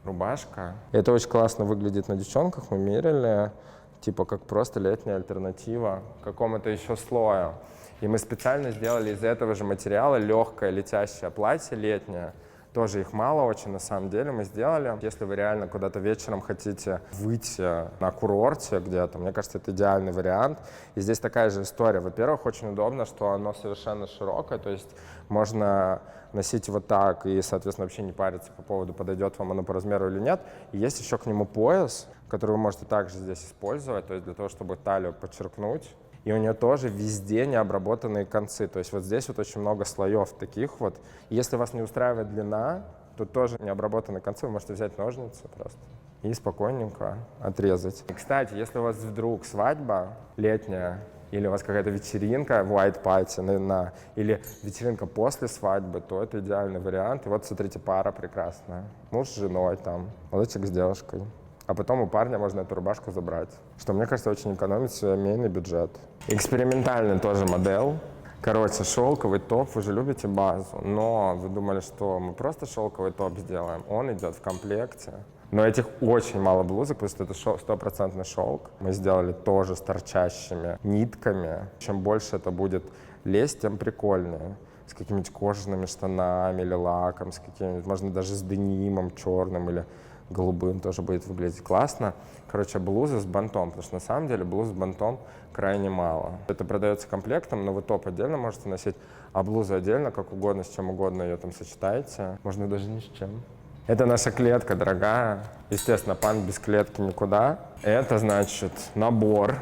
[SPEAKER 1] рубашка. И это очень классно выглядит на девчонках. Мы мерили, типа как просто летняя альтернатива какому-то еще слою. И мы специально сделали из этого же материала легкое летящее платье летнее. Тоже их мало очень, на самом деле, мы сделали. Если вы реально куда-то вечером хотите выйти на курорте где-то, мне кажется, это идеальный вариант. И здесь такая же история. Во-первых, очень удобно, что оно совершенно широкое, то есть можно носить вот так и, соответственно, вообще не париться по поводу, подойдет вам оно по размеру или нет. И есть еще к нему пояс, который вы можете также здесь использовать, то есть для того, чтобы талию подчеркнуть. И у нее тоже везде необработанные концы. То есть вот здесь вот очень много слоев таких вот. И если вас не устраивает длина, то тоже необработанные концы. Вы можете взять ножницы просто и спокойненько отрезать. И, кстати, если у вас вдруг свадьба летняя, или у вас какая-то вечеринка, white party, или вечеринка после свадьбы, то это идеальный вариант. И вот, смотрите, пара прекрасная. Муж с женой там, молодчик с девушкой. А потом у парня можно эту рубашку забрать, что, мне кажется, очень экономит семейный бюджет. Экспериментальный тоже модель. Короче, шелковый топ, вы же любите базу, но вы думали, что мы просто шелковый топ сделаем. Он идет в комплекте. Но этих очень мало блузок, потому что это 100% шелк. Мы сделали тоже с торчащими нитками. Чем больше это будет лезть, тем прикольнее. С какими-нибудь кожаными штанами или лаком, с какими-нибудь, можно даже с денимом черным или голубым тоже будет выглядеть классно. Короче, блузы с бантом, потому что на самом деле блуз с бантом крайне мало. Это продается комплектом, но вы топ отдельно можете носить, а блузу отдельно, как угодно, с чем угодно ее там сочетаете. Можно даже ни с чем. Это наша клетка дорогая. Естественно, панк без клетки никуда. Это, значит, набор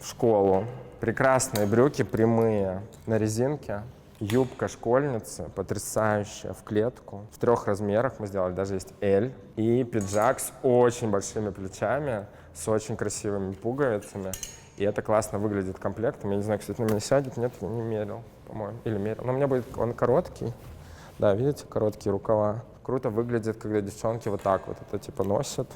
[SPEAKER 1] в школу. Прекрасные брюки прямые на резинке. Юбка школьницы, потрясающая, в клетку. В 3 размерах мы сделали, даже есть L. И пиджак с очень большими плечами, с очень красивыми пуговицами. И это классно выглядит комплектом. Я не знаю, кстати, на меня сядет, нет, я не мерил, по-моему. Или мерил. Но у меня будет он короткий. Да, видите, короткие рукава. Круто выглядит, когда девчонки вот так вот это типа носят.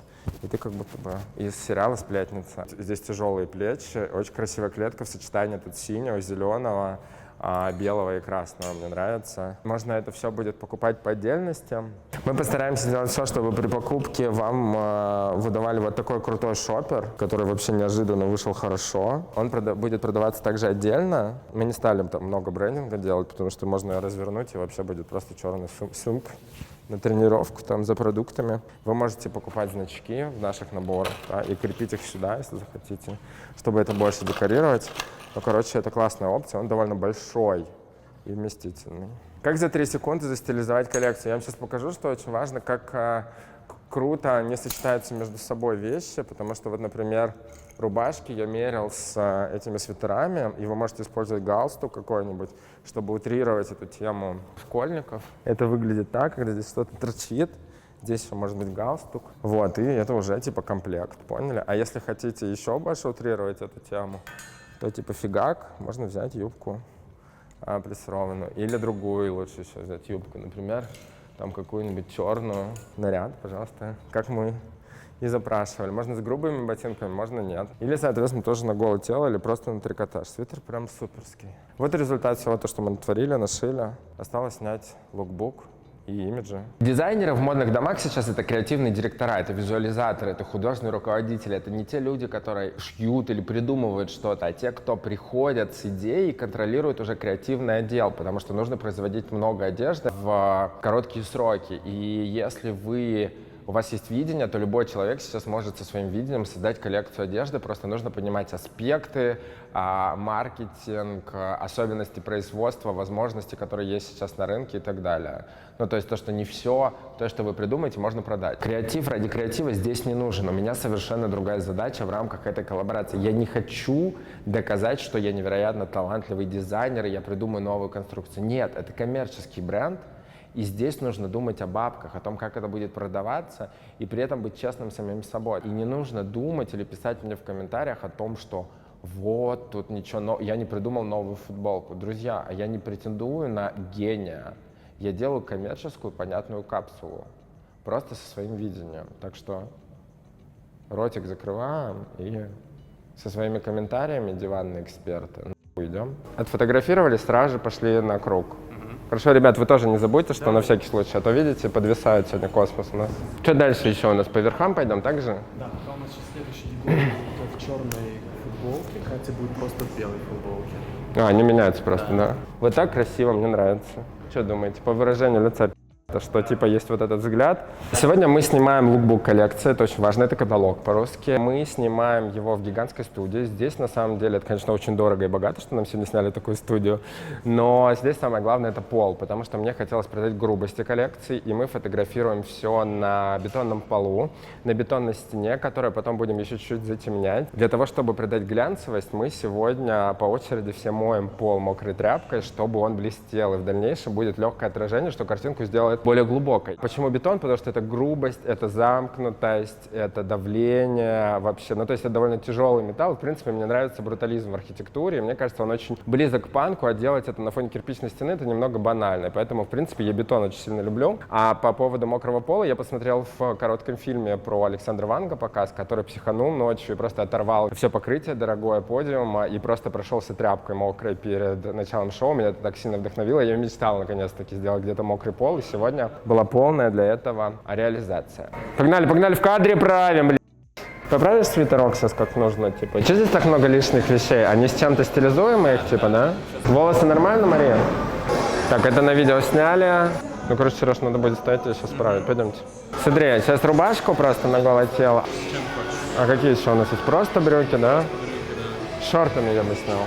[SPEAKER 1] И ты как будто бы из сериала «Сплетница». Здесь тяжелые плечи, очень красивая клетка в сочетании тут синего, зеленого, белого и красного, мне нравится. Можно это все будет покупать по отдельности. Мы постараемся сделать все, чтобы при покупке вам выдавали вот такой крутой шопер, который вообще неожиданно вышел хорошо. Он будет продаваться также отдельно. Мы не стали там много брендинга делать, потому что можно ее развернуть, и вообще будет просто черный сумка на тренировку там за продуктами. Вы можете покупать значки в наших наборах, да, и крепить их сюда, если захотите, чтобы это больше декорировать. Ну, короче, это классная опция, он довольно большой и вместительный. Как за 3 секунды застилизовать коллекцию? Я вам сейчас покажу, что очень важно, как круто они сочетаются между собой вещи, потому что вот, например, рубашки я мерил с этими свитерами, и вы можете использовать галстук какой-нибудь, чтобы утрировать эту тему школьников. Это выглядит так, когда здесь что-то торчит, здесь еще может быть галстук. Вот, и это уже типа комплект, поняли? А если хотите еще больше утрировать эту тему, то типа фигак, можно взять юбку прессованную или другую, лучше еще взять юбку, например, там какую-нибудь черную. Наряд, пожалуйста, как мы и запрашивали. Можно с грубыми ботинками, можно нет. Или, соответственно, тоже на голое тело или просто на трикотаж. Свитер прям суперский. Вот результат всего то, что мы натворили, нашили. Осталось снять лукбук и имиджа. Дизайнеры в модных домах сейчас это креативные директора, это визуализаторы, это художественные руководители, это не те люди, которые шьют или придумывают что-то, а те, кто приходят с идеей и контролируют уже креативный отдел, потому что нужно производить много одежды в короткие сроки. И если у вас есть видение, то любой человек сейчас может со своим видением создать коллекцию одежды, просто нужно понимать аспекты, маркетинг, особенности производства, возможности, которые есть сейчас на рынке и так далее. Ну, то есть то, что не все, то, что вы придумаете, можно продать. Креатив ради креатива здесь не нужен. У меня совершенно другая задача в рамках этой коллаборации. Я не хочу доказать, что я невероятно талантливый дизайнер, и я придумаю новую конструкцию. Нет, это коммерческий бренд, и здесь нужно думать о бабках, о том, как это будет продаваться, и при этом быть честным самим собой. И не нужно думать или писать мне в комментариях о том, что вот, тут ничего, я не придумал новую футболку. Друзья, я не претендую на гения. Я делаю коммерческую, понятную капсулу. Просто со своим видением. Так что ротик закрываем и со своими комментариями, диванные эксперты, идем. Отфотографировали, сразу же пошли на круг. Хорошо, ребят, вы тоже не забудьте, что на всякий случай, а то, видите, подвисает сегодня космос у нас. Что дальше еще у нас? По верхам пойдем, так же?
[SPEAKER 4] Да, пока у нас сейчас следующий Егор будет в черной футболке, Катя будет просто в белой футболке.
[SPEAKER 1] Они меняются просто, да. Вот так красиво, мне нравится. Что думаете, по выражению лица, что типа есть вот этот взгляд? Сегодня мы снимаем лукбук коллекции, это очень важно, это каталог по-русски. Мы снимаем его в гигантской студии. Здесь на самом деле это, конечно, очень дорого и богато, что нам сегодня сняли такую студию. Но здесь самое главное это пол, потому что мне хотелось придать грубости коллекции, и мы фотографируем все на бетонном полу, на бетонной стене, которую потом будем еще чуть-чуть затемнять. Для того, чтобы придать глянцевость, мы сегодня по очереди все моем пол мокрой тряпкой, чтобы он блестел, и в дальнейшем будет легкое отражение, что картинку сделает более глубокой. Почему бетон? Потому что это грубость, это замкнутость, это давление вообще. Ну, то есть это довольно тяжелый металл. В принципе, мне нравится брутализм в архитектуре. И мне кажется, он очень близок к панку, а делать это на фоне кирпичной стены это немного банально. Поэтому, в принципе, я бетон очень сильно люблю. А по поводу мокрого пола я посмотрел в коротком фильме про Александра Ванга показ, который психанул ночью и просто оторвал все покрытие, дорогое подиума, и просто прошелся тряпкой мокрой перед началом шоу. Меня это так сильно вдохновило. Я мечтал наконец-таки сделать где-то мокрый пол, и сегодня была полная для этого реализация. Погнали, погнали, в кадре правим, блин. Поправишь свитерок сейчас как нужно, типа? Что здесь так много лишних вещей? Они с чем-то стилизуемые их, типа, да? Волосы нормально, Мария? Так, это на видео сняли. Ну, короче, Сереж, надо будет стоять и сейчас править. Пойдемте. Смотри, сейчас рубашку просто на голое тело. А какие еще у нас есть? Просто брюки, да? Шортами я бы снял.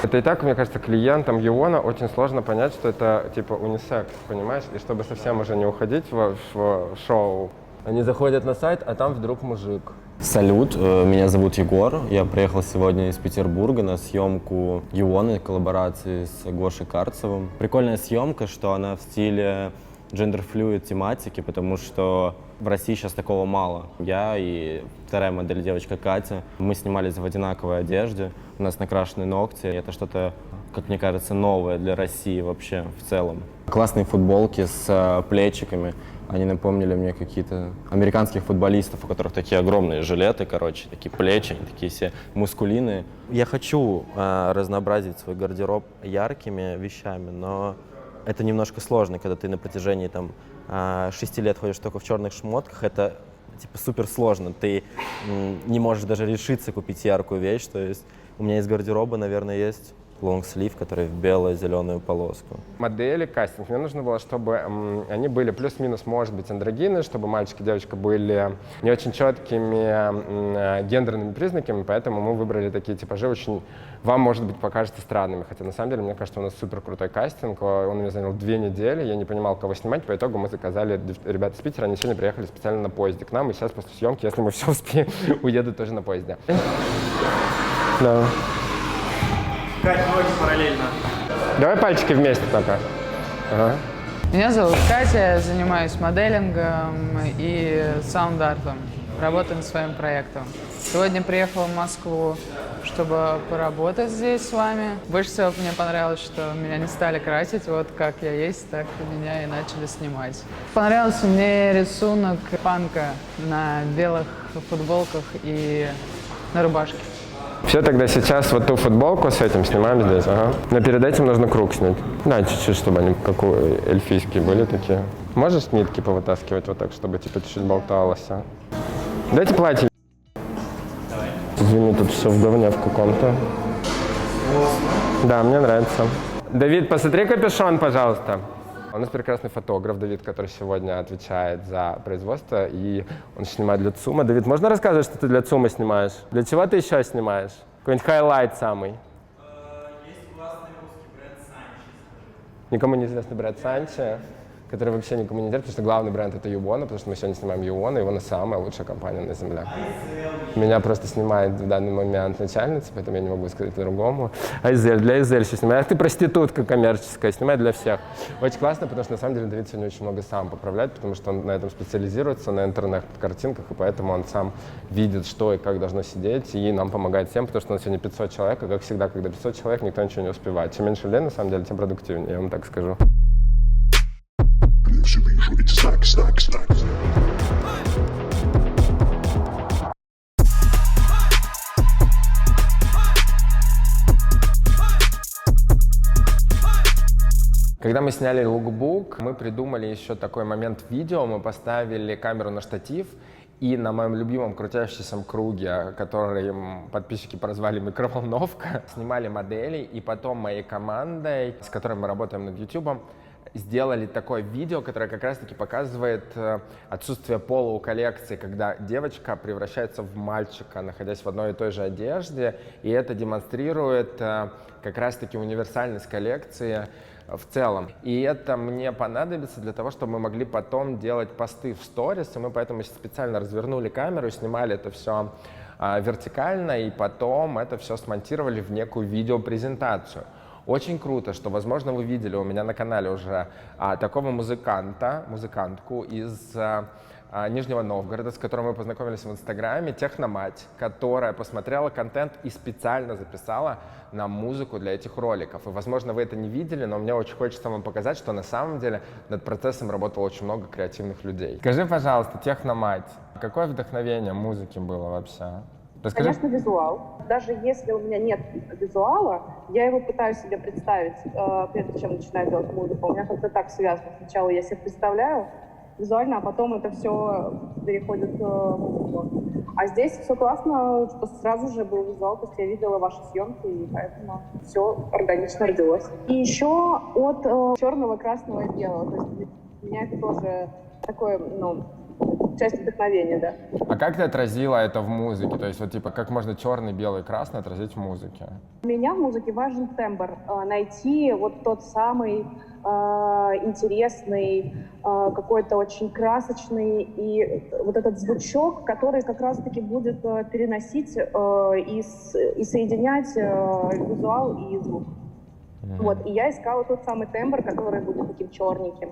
[SPEAKER 1] Это и так, мне кажется, клиентам Юона очень сложно понять, что это типа унисекс, понимаешь? И чтобы совсем уже не уходить в шоу, они заходят на сайт, а там вдруг мужик.
[SPEAKER 5] Салют, меня зовут Егор. Я приехал сегодня из Петербурга на съемку Юоны, коллаборации с Гошей Карцевым. Прикольная съемка, что она в стиле gender-fluid тематики, потому что в России сейчас такого мало. Я и вторая модель, девочка Катя, мы снимались в одинаковой одежде, у нас накрашены ногти. Это что-то, как мне кажется, новое для России вообще в целом. Классные футболки с плечиками. Они напомнили мне какие-то американских футболистов, у которых такие огромные жилеты, короче, такие плечи, они такие все мускулиные. Я хочу разнообразить свой гардероб яркими вещами, но это немножко сложно, когда ты на протяжении 6 лет ходишь только в черных шмотках. Это типа супер сложно. Ты не можешь даже решиться купить яркую вещь. То есть у меня из гардероба, наверное, есть лонгслив, который в бело-зеленую полоску.
[SPEAKER 1] Модели, кастинг. Мне нужно было, чтобы они были плюс-минус, может быть, андрогины, чтобы мальчик и девочка были не очень четкими гендерными признаками, поэтому мы выбрали такие типажи очень, вам, может быть, покажется странными, хотя на самом деле, мне кажется, у нас супер крутой кастинг, он у меня занял 2 недели, я не понимал, кого снимать, по итогу мы заказали ребят из Питера, они сегодня приехали специально на поезде к нам, и сейчас после съемки, если мы все успеем, уедут тоже на поезде. Да.
[SPEAKER 4] Кать, ноги параллельно.
[SPEAKER 1] Давай пальчики вместе пока. Ага.
[SPEAKER 6] Меня зовут Катя, я занимаюсь моделингом и саунд-артом. Работаю над своим проектом. Сегодня приехала в Москву, чтобы поработать здесь с вами. Больше всего мне понравилось, что меня не стали красить, вот как я есть, так меня и начали снимать. Понравился мне рисунок панка на белых футболках и на рубашке.
[SPEAKER 1] Все, тогда сейчас вот ту футболку с этим снимаем здесь, ага. Но перед этим нужно круг снять. Да, чуть-чуть, чтобы они как у эльфийские были такие. Можешь нитки повытаскивать вот так, чтобы типа чуть-чуть болталось, а? Дайте платье. Извини, тут все в говне в каком-то. Да, мне нравится. Давид, посмотри капюшон, пожалуйста. У нас прекрасный фотограф Давид, который сегодня отвечает за производство, и он снимает для ЦУМа. Давид, можно рассказывать, что ты для ЦУМа снимаешь? Для чего ты еще снимаешь? Какой-нибудь хайлайт самый?
[SPEAKER 7] Есть классный русский бренд Санчи.
[SPEAKER 1] Никому неизвестный бренд Санчи, который вообще никому не интересен, потому что главный бренд это Ювона, потому что мы сегодня снимаем Ювона, Ювона самая лучшая компания на земле. Меня просто снимает в данный момент начальница, поэтому я не могу сказать по-другому. Айзель, для Айзель еще снимаю. Ах ты проститутка коммерческая, снимай для всех. Очень классно, потому что на самом деле Давид сегодня очень много сам поправляет, потому что он на этом специализируется, на интернет-картинках, и поэтому он сам видит, что и как должно сидеть, и нам помогает всем, потому что у нас сегодня 500 человек, а как всегда, когда 500 человек, никто ничего не успевает. Чем меньше людей, на самом деле, тем продуктивнее, я вам так скажу. Когда мы сняли лукбук, мы придумали еще такой момент видео. Мы поставили камеру на штатив, и на моем любимом крутящемся круге, который подписчики прозвали «Микроволновка», снимали модели, и потом моей командой, с которой мы работаем над YouTube, сделали такое видео, которое как раз-таки показывает отсутствие пола у коллекции, когда девочка превращается в мальчика, находясь в одной и той же одежде, и это демонстрирует как раз-таки универсальность коллекции в целом. И это мне понадобится для того, чтобы мы могли потом делать посты в сторис, и мы поэтому специально развернули камеру и снимали это все вертикально, и потом это все смонтировали в некую видеопрезентацию. Очень круто, что, возможно, вы видели у меня на канале уже такого музыкантку из Нижнего Новгорода, с которой мы познакомились в Инстаграме, Техномать, которая посмотрела контент и специально записала нам музыку для этих роликов. И, возможно, вы это не видели, но мне очень хочется вам показать, что на самом деле над процессом работало очень много креативных людей. Скажи, пожалуйста, Техномать, какое вдохновение музыки было вообще? Расскажи.
[SPEAKER 8] Конечно, визуал. Даже если у меня нет визуала, я его пытаюсь себе представить, прежде чем начинаю делать музыку. У меня как-то так связано. Сначала я себе представляю визуально, а потом это все переходит в музыку. А здесь все классно, что сразу же был визуал, то есть я видела ваши съемки, и поэтому все органично родилось. И еще от черного, красного и белого. То есть для меня это тоже такое, часть вдохновения, да.
[SPEAKER 1] А как ты отразила это в музыке? То есть вот типа как можно черный, белый, красный отразить в музыке?
[SPEAKER 8] Для меня в музыке важен тембр. Найти вот тот самый интересный, какой-то очень красочный и вот этот звучок, который как раз-таки будет переносить и соединять визуал и звук. Вот. И я искала тот самый тембр, который будет таким черненьким.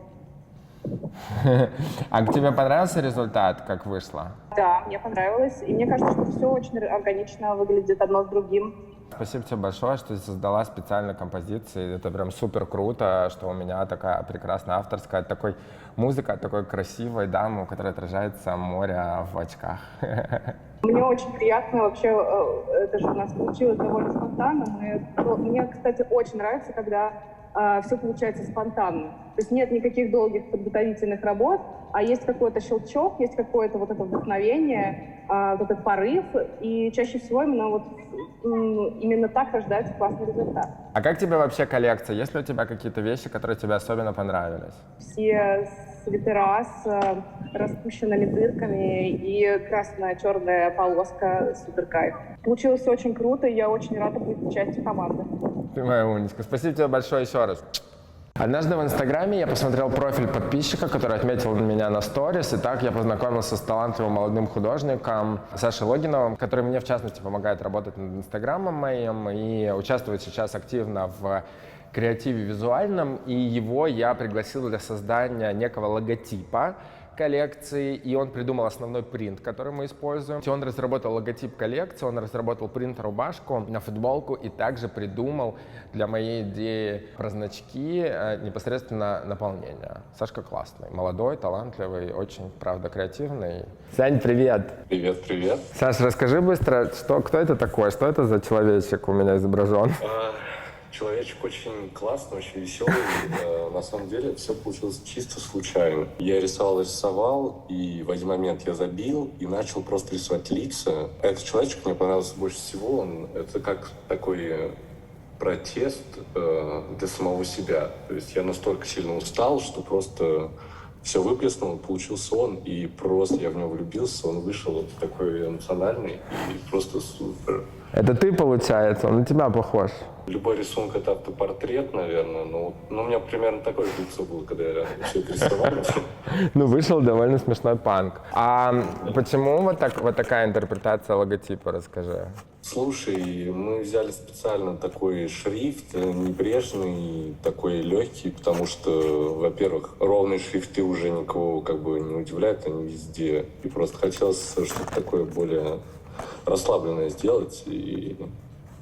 [SPEAKER 1] А тебе понравился результат, как вышло?
[SPEAKER 8] Да, мне понравилось. И мне кажется, что все очень органично выглядит одно с другим.
[SPEAKER 1] Спасибо тебе большое, что ты создала специальную композицию. Это прям супер круто, что у меня такая прекрасная авторская музыка от такой красивой дамы, у которой отражается море в очках.
[SPEAKER 8] Мне очень приятно вообще, это же у нас получилось довольно спонтанно. Мне, кстати, очень нравится, когда все получается спонтанно. То есть нет никаких долгих подготовительных работ, а есть какой-то щелчок, есть какое-то вот это вдохновение, вот этот порыв, и чаще всего именно так рождается классный результат.
[SPEAKER 1] А как тебе вообще коллекция? Есть ли у тебя какие-то вещи, которые тебе особенно понравились?
[SPEAKER 8] Все свитера с распущенными дырками и красная-черная полоска, супер кайф. Получилось очень круто, и я очень рада быть частью команды.
[SPEAKER 1] Ты моя умничка. Спасибо тебе большое еще раз. Однажды в Инстаграме я посмотрел профиль подписчика, который отметил меня на сторис, и так я познакомился с талантливым молодым художником Сашей Логиновым, который мне, в частности, помогает работать над Инстаграмом моим и участвует сейчас активно в креативе визуальном, и его я пригласил для создания некого логотипа, коллекции, и он придумал основной принт, который мы используем. Он разработал логотип коллекции, он разработал принт-рубашку на футболку и также придумал для моей идеи про значки непосредственно наполнение. Сашка классный, молодой, талантливый, очень, правда, креативный. Сань, привет!
[SPEAKER 9] Привет, привет.
[SPEAKER 1] Саш, расскажи быстро, кто это такой, что это за человечек у меня изображен?
[SPEAKER 9] Человечек очень классный, очень веселый. На самом деле все получилось чисто случайно. Я рисовал, и в один момент я забил и начал просто рисовать лица. Этот человечек мне понравился больше всего. Это как такой протест для самого себя. То есть я настолько сильно устал, что просто все выплеснул, получился он, и просто я в него влюбился. Он вышел вот такой эмоциональный и просто супер.
[SPEAKER 1] Это ты, получается? Он на тебя похож.
[SPEAKER 9] Любой рисунок — это автопортрет, наверное. Но у меня примерно такое же лицо было, когда я все это рисовал.
[SPEAKER 1] Ну, вышел довольно смешной панк. А почему вот такая интерпретация логотипа, расскажи?
[SPEAKER 9] Слушай, мы взяли специально такой шрифт, небрежный, такой легкий, потому что, во-первых, ровные шрифты уже никого как бы не удивляют, они везде. И просто хотелось что-то такое более расслабленное сделать и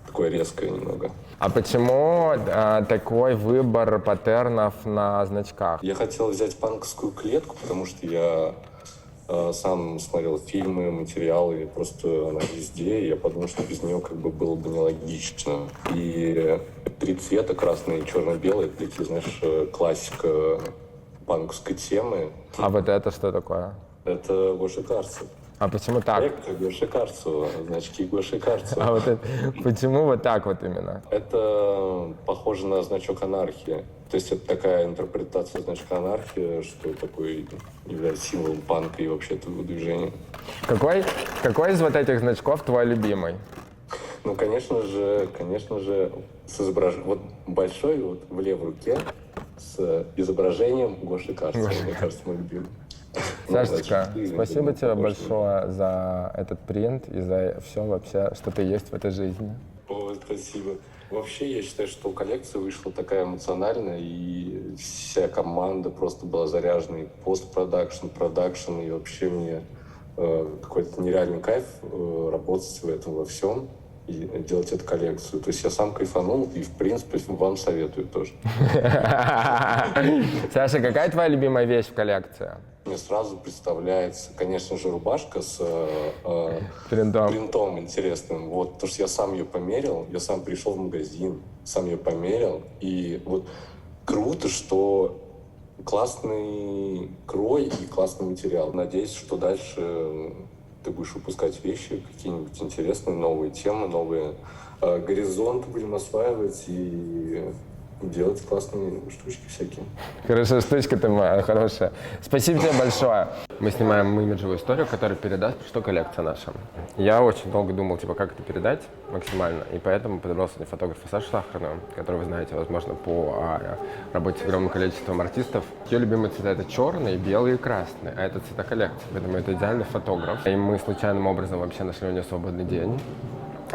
[SPEAKER 9] такое резкое немного.
[SPEAKER 1] А почему такой выбор паттернов на значках?
[SPEAKER 9] Я хотел взять панковскую клетку, потому что я сам смотрел фильмы, материалы, и просто она везде, и я подумал, что без нее как бы было бы нелогично. И 3 цвета, красный и черно-белый, это такие, знаешь, классика панковской темы.
[SPEAKER 1] А вот это что такое?
[SPEAKER 9] Это Гоша Карцев.
[SPEAKER 1] А почему так?
[SPEAKER 9] Проект Гоши Карцева, значки Гоши Карцева.
[SPEAKER 1] А вот это, почему вот так вот именно?
[SPEAKER 9] Это похоже на значок анархии. То есть это такая интерпретация значка анархии, что такой является символом панка и вообще этого движения.
[SPEAKER 1] Какой из вот этих значков твой любимый?
[SPEAKER 9] Ну, конечно же, с вот большой вот в левой руке с изображением Гоши Карцева. Мне кажется, мой любимый.
[SPEAKER 1] Сашечка, спасибо тебе большое за этот принт и за все вообще, что ты есть в этой жизни.
[SPEAKER 9] О, спасибо. Вообще, я считаю, что коллекция вышла такая эмоциональная, и вся команда просто была заряжена и постпродакшн, продакшн, и вообще мне какой-то нереальный кайф работать в этом во всем и делать эту коллекцию. То есть я сам кайфанул и, в принципе, вам советую тоже.
[SPEAKER 1] Саша, какая твоя любимая вещь в коллекции?
[SPEAKER 9] Мне сразу представляется, конечно же, рубашка с
[SPEAKER 1] принтом
[SPEAKER 9] интересным. Вот, потому что я сам ее померил, я сам пришел в магазин, сам ее померил. И вот круто, что классный крой и классный материал. Надеюсь, что дальше ты будешь выпускать вещи, какие-нибудь интересные, новые темы, новые горизонты будем осваивать и делать классные штучки всякие.
[SPEAKER 1] Хорошая штучка ты моя, хорошая. Спасибо тебе большое. Мы снимаем имиджевую историю, которая передаст, что коллекция наша. Я очень долго думал, как это передать максимально, и поэтому подобрал сегодня фотографа Сашу Сахарную, которую вы знаете, возможно, по работе с огромным количеством артистов. Ее любимые цвета — это черный, белый и красный, а это цвета коллекции, поэтому это идеальный фотограф. И мы случайным образом вообще нашли у нее свободный день.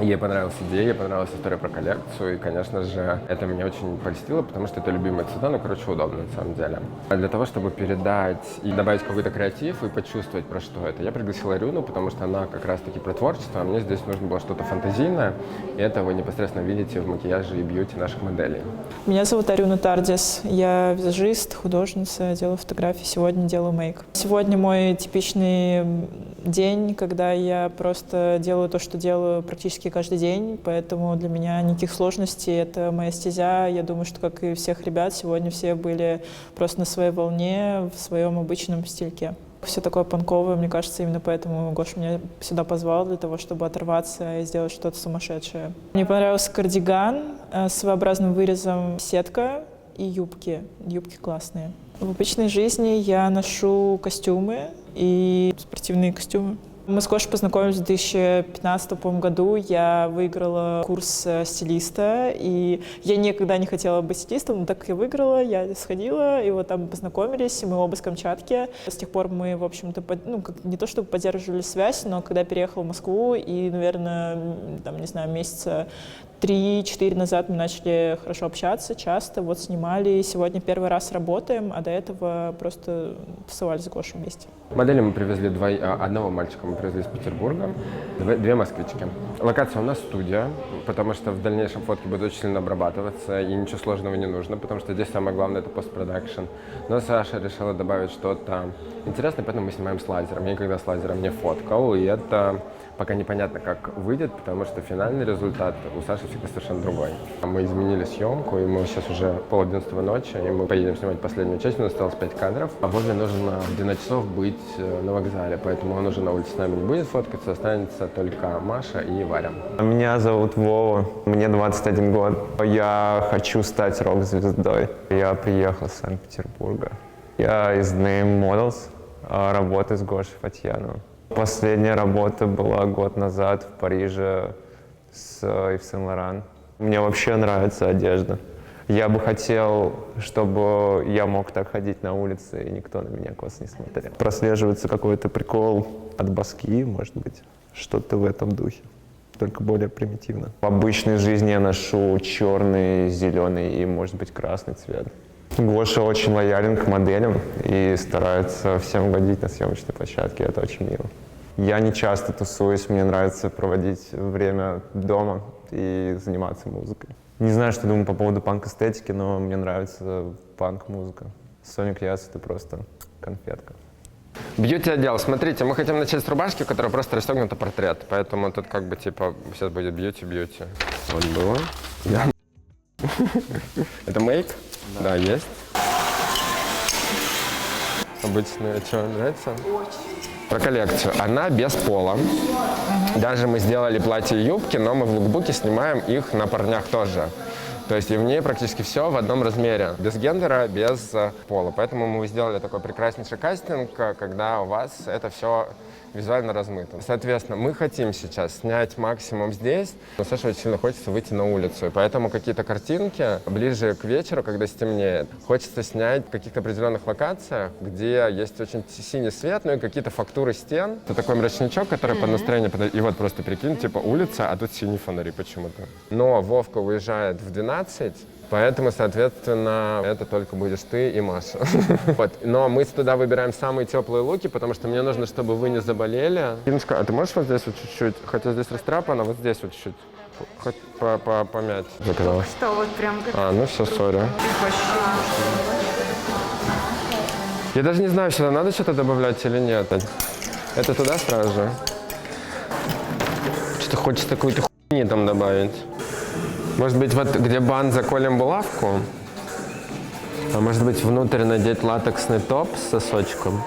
[SPEAKER 1] Ей понравилась идея, ей понравилась история про коллекцию, и, конечно же, это меня очень польстило, потому что это любимые цвета, удобно на самом деле. А для того, чтобы передать и добавить какой-то креатив и почувствовать, про что это, я пригласил Арюну, потому что она как раз-таки про творчество, а мне здесь нужно было что-то фантазийное, и это вы непосредственно видите в макияже и бьюти наших моделей.
[SPEAKER 10] Меня зовут Арюна Тардис, я визажист, художница, делаю фотографии, сегодня делаю мейк. Сегодня мой типичный день, когда я просто делаю то, что делаю практически каждый день, поэтому для меня никаких сложностей, это моя стезя. Я думаю, что, как и всех ребят, сегодня все были просто на своей волне, в своем обычном стильке. Все такое панковое, мне кажется, именно поэтому Гоша меня сюда позвал, для того, чтобы оторваться и сделать что-то сумасшедшее. Мне понравился кардиган с своеобразным вырезом, сетка и юбки. Юбки классные. В обычной жизни я ношу костюмы и спортивные костюмы. Мы с Гошей познакомились в 2015 году. Я выиграла курс стилиста, и я никогда не хотела быть стилистом, но так как я выиграла, я сходила, и вот там познакомились, и мы оба с Камчатки. С тех пор мы, в общем-то, не то чтобы поддерживали связь, но когда я переехала в Москву, и, наверное, там, не знаю, месяца 3-4 назад мы начали хорошо общаться, часто, вот снимали, сегодня первый раз работаем, а до этого просто тусовались с Гошей вместе.
[SPEAKER 1] Модели мы привезли одного мальчика мы привезли из Петербурга, две москвички. Локация у нас студия, потому что в дальнейшем фотки будут очень сильно обрабатываться, и ничего сложного не нужно, потому что здесь самое главное — это постпродакшн. Но Саша решила добавить что-то интересное, поэтому мы снимаем с лазером. Я никогда с лазером не фоткал, и это пока непонятно, как выйдет, потому что финальный результат у Саши всегда совершенно другой. Мы изменили съемку, и мы сейчас уже 10:30 ночи, и мы поедем снимать последнюю часть, у нас осталось 5 кадров. А Вове нужно в 12 часов быть на вокзале, поэтому он уже на улице с нами не будет фоткаться, останется только Маша и Варя.
[SPEAKER 11] Меня зовут Вова, мне 21 год. Я хочу стать рок-звездой. Я приехал из Санкт-Петербурга. Я из Name Models, работаю с Гошей Фатьяновым. Последняя работа была год назад в Париже с Yves Saint Laurent. Мне вообще нравится одежда. Я бы хотел, чтобы я мог так ходить на улице, и никто на меня косо не смотрел. Прослеживается какой-то прикол от Баски, может быть, что-то в этом духе, только более примитивно. В обычной жизни я ношу черный, зеленый и, может быть, красный цвет. Гоша очень лоялен к моделям и старается всем угодить на съемочной площадке, это очень мило. Я не часто тусуюсь, мне нравится проводить время дома и заниматься музыкой. Не знаю, что думаю по поводу панк-эстетики, но мне нравится панк-музыка. Sonic Youth — это просто конфетка.
[SPEAKER 1] Бьюти-отдел. Смотрите, мы хотим начать с рубашки, которая просто расстегнута портрет, поэтому тут как бы типа сейчас будет бьюти-бьюти. Вот было. Это мейк? Да, есть. Обычно, что, нравится? Про коллекцию. Она без пола. Даже мы сделали платье и юбки, но мы в лукбуке снимаем их на парнях тоже. То есть и в ней практически все в одном размере. Без гендера, без пола. Поэтому мы сделали такой прекраснейший кастинг, когда у вас это все визуально размыто. Соответственно, мы хотим сейчас снять максимум здесь, но Саше очень сильно хочется выйти на улицу, и поэтому какие-то картинки ближе к вечеру, когда стемнеет, хочется снять в каких-то определенных локациях, где есть очень синий свет, ну и какие-то фактуры стен. Это такой мрачничок, который под настроение подойдет. И вот просто прикинь, типа улица, а тут синие фонари почему-то. Но Вовка уезжает в 12, поэтому, соответственно, это только будешь ты и Маша. Вот. Но мы туда выбираем самые теплые луки, потому что мне нужно, чтобы вы не заболели. Иночка, а ты можешь вот здесь вот чуть-чуть, хотя здесь растрапано, вот здесь вот чуть-чуть хоть помять? Заказалось.
[SPEAKER 12] Что, вот прям как...
[SPEAKER 1] Ну все, сори. Я даже не знаю, сюда надо что-то добавлять или нет. Это туда сразу же? Что-то хочется какую-то хуйни там добавить. Может быть, вот где бант заколем булавку, а может быть, внутрь надеть латексный топ с сосочком?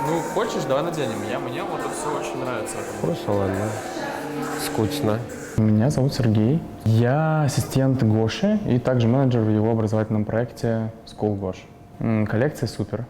[SPEAKER 4] Ну, хочешь, давай наденем. Мне вот это все очень нравится.
[SPEAKER 1] Хорошо, ладно. Скучно.
[SPEAKER 13] Меня зовут Сергей. Я ассистент Гоши и также менеджер в его образовательном проекте School Gosh. Коллекция супер.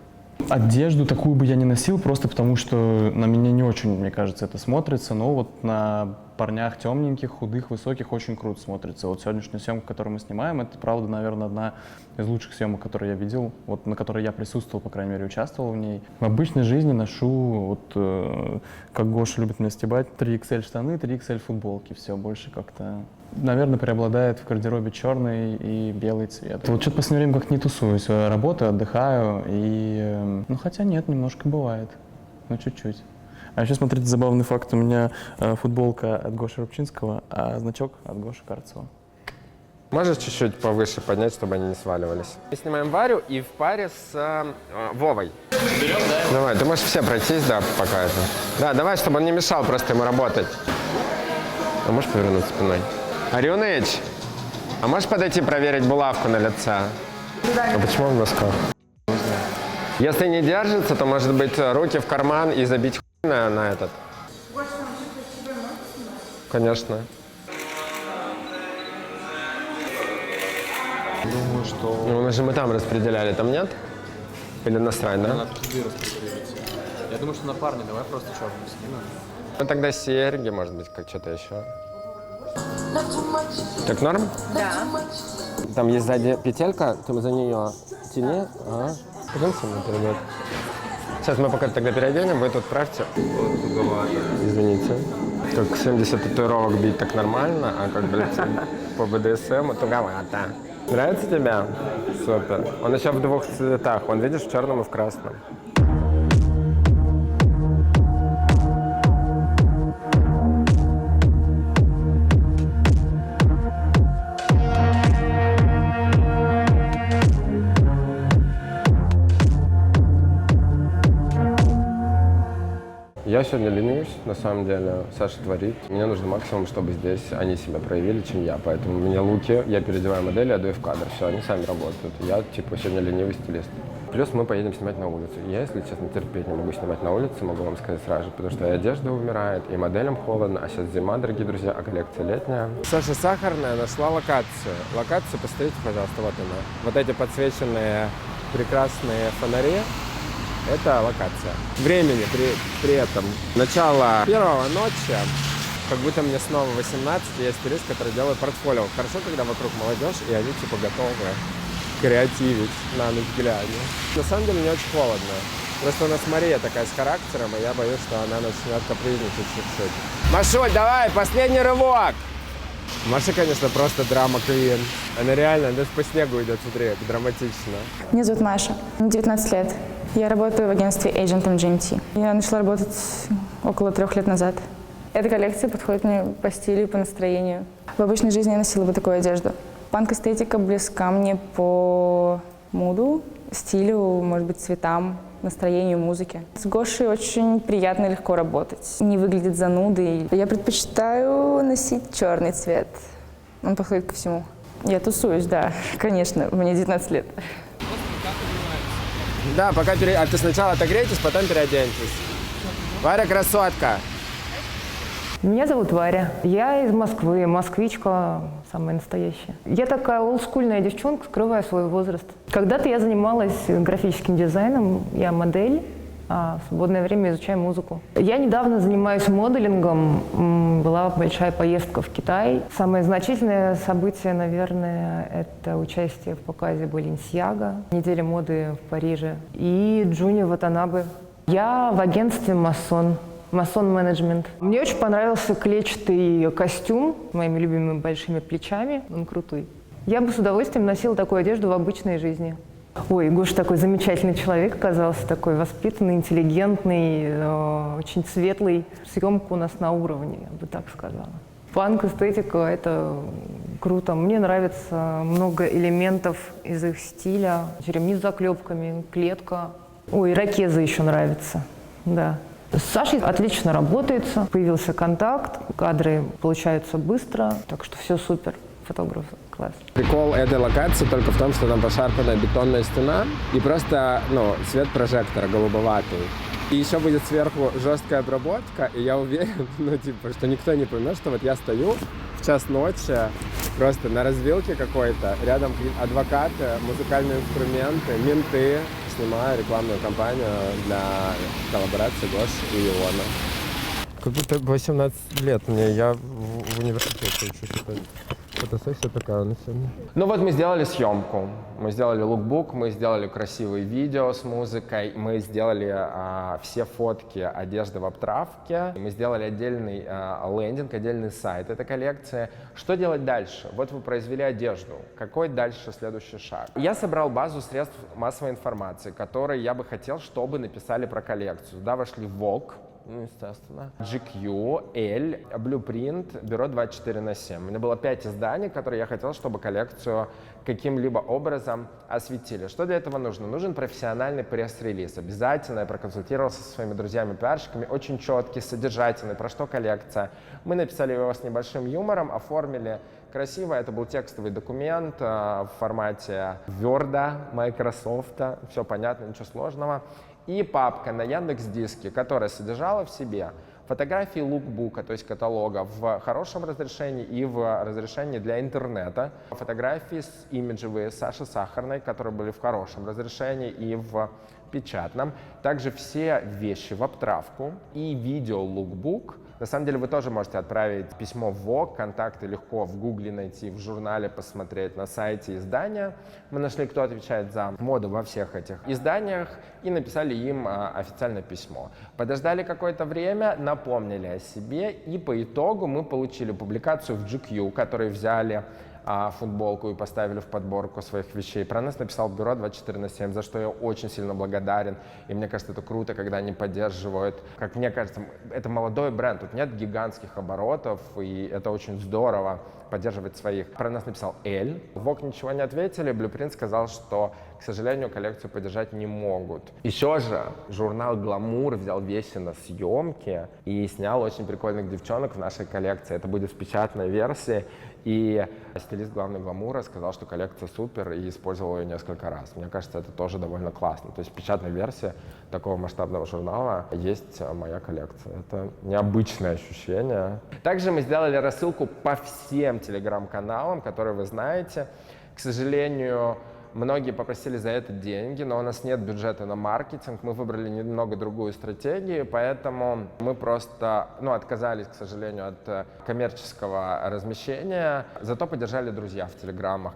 [SPEAKER 13] Одежду такую бы я не носил, просто потому что на меня не очень, мне кажется, это смотрится, но вот на парнях темненьких, худых, высоких очень круто смотрится. Вот сегодняшнюю съемку, которую мы снимаем, это, правда, наверное, одна из лучших съемок, которые я видел, вот на которой я присутствовал, по крайней мере, участвовал в ней. В обычной жизни ношу, вот как Гоша любит меня стебать, 3XL штаны, 3XL футболки, все, больше как-то, наверное, преобладает в гардеробе черный и белый цвет. Вот что-то в последнее время как-то не тусуюсь, работаю, отдыхаю, и, ну, хотя нет, немножко бывает, ну, чуть-чуть. А еще, смотрите, забавный факт, у меня футболка от Гоши Рубчинского, а значок от Гоши Карцева.
[SPEAKER 1] Можешь чуть-чуть повыше поднять, чтобы они не сваливались? Мы снимаем Варю и в паре с Вовой.
[SPEAKER 4] Берем, да?
[SPEAKER 1] Давай, ты можешь все пройтись, да, пока это. Да, давай, чтобы он не мешал просто ему работать. А можешь повернуться спиной? Арюныч, а можешь подойти проверить булавку на лице? А почему он в носках? Если не держится, то, может быть, руки в карман и забить хуй на этот. Конечно.
[SPEAKER 4] Думаю, что...
[SPEAKER 1] Ну, мы же там распределяли, там нет? Или насрать, да?
[SPEAKER 4] Надо туды распределить. Я думаю, что на парня давай просто черную снимем.
[SPEAKER 1] Ну тогда серьги, может быть, как что-то еще. Так норм?
[SPEAKER 3] Да.
[SPEAKER 1] Там есть сзади петелька, ты за нее тяни. Ага. Пойдем со мной перейдет. Сейчас мы пока тогда переоденем, вы тут правьте. Извините. Как 70 татуировок бить так нормально, а как, блядь, по БДСМ туговато. Нравится тебе? Супер. Он еще в двух цветах. Он, видишь, в черном и в красном. Я сегодня ленюсь, на самом деле. Саша творит. Мне нужно максимум, чтобы здесь они себя проявили, чем я. Поэтому у меня луки, я переодеваю модели, отдаю в кадр. Все, они сами работают. Я, типа, сегодня ленивый стилист. Плюс мы поедем снимать на улицу. Я, если честно, терпеть не могу снимать на улице, могу вам сказать сразу же, потому что и одежда умирает, и моделям холодно, а сейчас зима, дорогие друзья, а коллекция летняя. Саша Сахарная нашла локацию. Локацию, посмотрите, пожалуйста, вот она. Вот эти подсвеченные прекрасные фонари. Это локация. Времени при этом. Начало первого ночи, как будто мне снова 18, я стилист, который делает портфолио. Хорошо, когда вокруг молодежь, и они типа готовы креативить на ночь глядя. На самом деле не очень холодно. Просто у нас Мария такая с характером, и я боюсь, что она начнет капризничать чуть-чуть. Машуль, давай, последний рывок! Маша, конечно, просто драма-квин. Она реально даже по снегу идет, смотри, как драматично.
[SPEAKER 12] Меня зовут Маша, мне 19 лет. Я работаю в агентстве Agent GMT. Я начала работать около 3 лет назад. Эта коллекция подходит мне по стилю и по настроению. В обычной жизни я носила бы такую одежду. Панк-эстетика близка мне по муду, стилю, может быть, цветам, настроению музыки. С Гошей очень приятно и легко работать. Не выглядит занудой. Я предпочитаю носить черный цвет. Он подходит ко всему. Я тусуюсь, да, конечно, мне 19 лет.
[SPEAKER 1] Да, пока А ты сначала отогрейтесь, потом переоденьтесь. Варя красотка.
[SPEAKER 14] Меня зовут Варя. Я из Москвы, москвичка самая настоящая. Я такая олдскульная девчонка, скрывая свой возраст. Когда-то я занималась графическим дизайном, я модель, а в свободное время изучаю музыку. Я недавно занимаюсь моделингом, была большая поездка в Китай. Самое значительное событие, наверное, это участие в показе Balenciaga, неделя моды в Париже, и Джуни Ватанабе. Я в агентстве «Масон». Масон-менеджмент. Мне очень понравился клетчатый костюм с моими любимыми большими плечами. Он крутой. Я бы с удовольствием носила такую одежду в обычной жизни. Ой, Гоша такой замечательный человек оказался, такой воспитанный, интеллигентный, очень светлый. Съемка у нас на уровне, я бы так сказала. Панк-эстетика — это круто. Мне нравится много элементов из их стиля. Ремни с заклепками, клетка. Ой, ирокезы еще нравятся, да. С Сашей отлично работается, появился контакт, кадры получаются быстро, так что все супер, фотограф класс.
[SPEAKER 1] Прикол этой локации только в том, что там пошарпанная бетонная стена и просто, свет прожектора голубоватый. И еще будет сверху жесткая обработка, и я уверен, что никто не поймет, что вот я стою в час ночи просто на развилке какой-то, рядом адвокаты, музыкальные инструменты, менты. Снимаю рекламную кампанию для коллаборации Гоши и Иона. Как будто 18 лет мне, я в университете учусь. Фотосессия такая на сегодня. Ну вот мы сделали съемку, мы сделали лукбук, мы сделали красивые видео с музыкой, мы сделали все фотки одежды в обтравке, мы сделали отдельный лендинг, отдельный сайт этой коллекции. Что делать дальше? Вот вы произвели одежду. Какой дальше следующий шаг? Я собрал базу средств массовой информации, которые я бы хотел, чтобы написали про коллекцию. Туда вошли Vogue, естественно, GQ, Elle, Blueprint, Бюро 24/7. У меня было 5 изданий, которые я хотел, чтобы коллекцию каким-либо образом осветили. Что для этого нужно? Нужен профессиональный пресс-релиз. Обязательно я проконсультировался со своими друзьями-пиарщиками, очень четкий, содержательный, про что коллекция. Мы написали его с небольшим юмором, оформили красиво. Это был текстовый документ в формате Word, Microsoft, все понятно, ничего сложного. И папка на Яндекс.Диске, которая содержала в себе фотографии лукбука, то есть каталога, в хорошем разрешении и в разрешении для интернета. Фотографии имиджевые Саши Сахарной, которые были в хорошем разрешении и в печатном. Также все вещи в обтравку и видео лукбук. На самом деле вы тоже можете отправить письмо в Vogue, контакты легко в Гугле найти, в журнале посмотреть, на сайте издания. Мы нашли, кто отвечает за моду во всех этих изданиях и написали им официальное письмо. Подождали какое-то время, напомнили о себе и по итогу мы получили публикацию в GQ, которые взяли футболку и поставили в подборку своих вещей. Про нас написал бюро 24/7, за что я очень сильно благодарен. И мне кажется, это круто, когда они поддерживают. Как мне кажется, это молодой бренд, тут нет гигантских оборотов, и это очень здорово поддерживать своих. Про нас написал Эль. Vogue ничего не ответили, Blueprint сказал, что, к сожалению, коллекцию поддержать не могут. Еще же журнал Glamour взял вещи на съемки и снял очень прикольных девчонок в нашей коллекции. Это будет в печатной версии. И стилист главный Гламура сказал, что коллекция супер, и использовал ее несколько раз. Мне кажется, это тоже довольно классно. То есть в печатной версии такого масштабного журнала есть моя коллекция. Это необычное ощущение. Также мы сделали рассылку по всем телеграм-каналам, которые вы знаете. К сожалению, многие попросили за это деньги, но у нас нет бюджета на маркетинг, мы выбрали немного другую стратегию, поэтому мы просто отказались, к сожалению, от коммерческого размещения, зато поддержали друзья в телеграммах.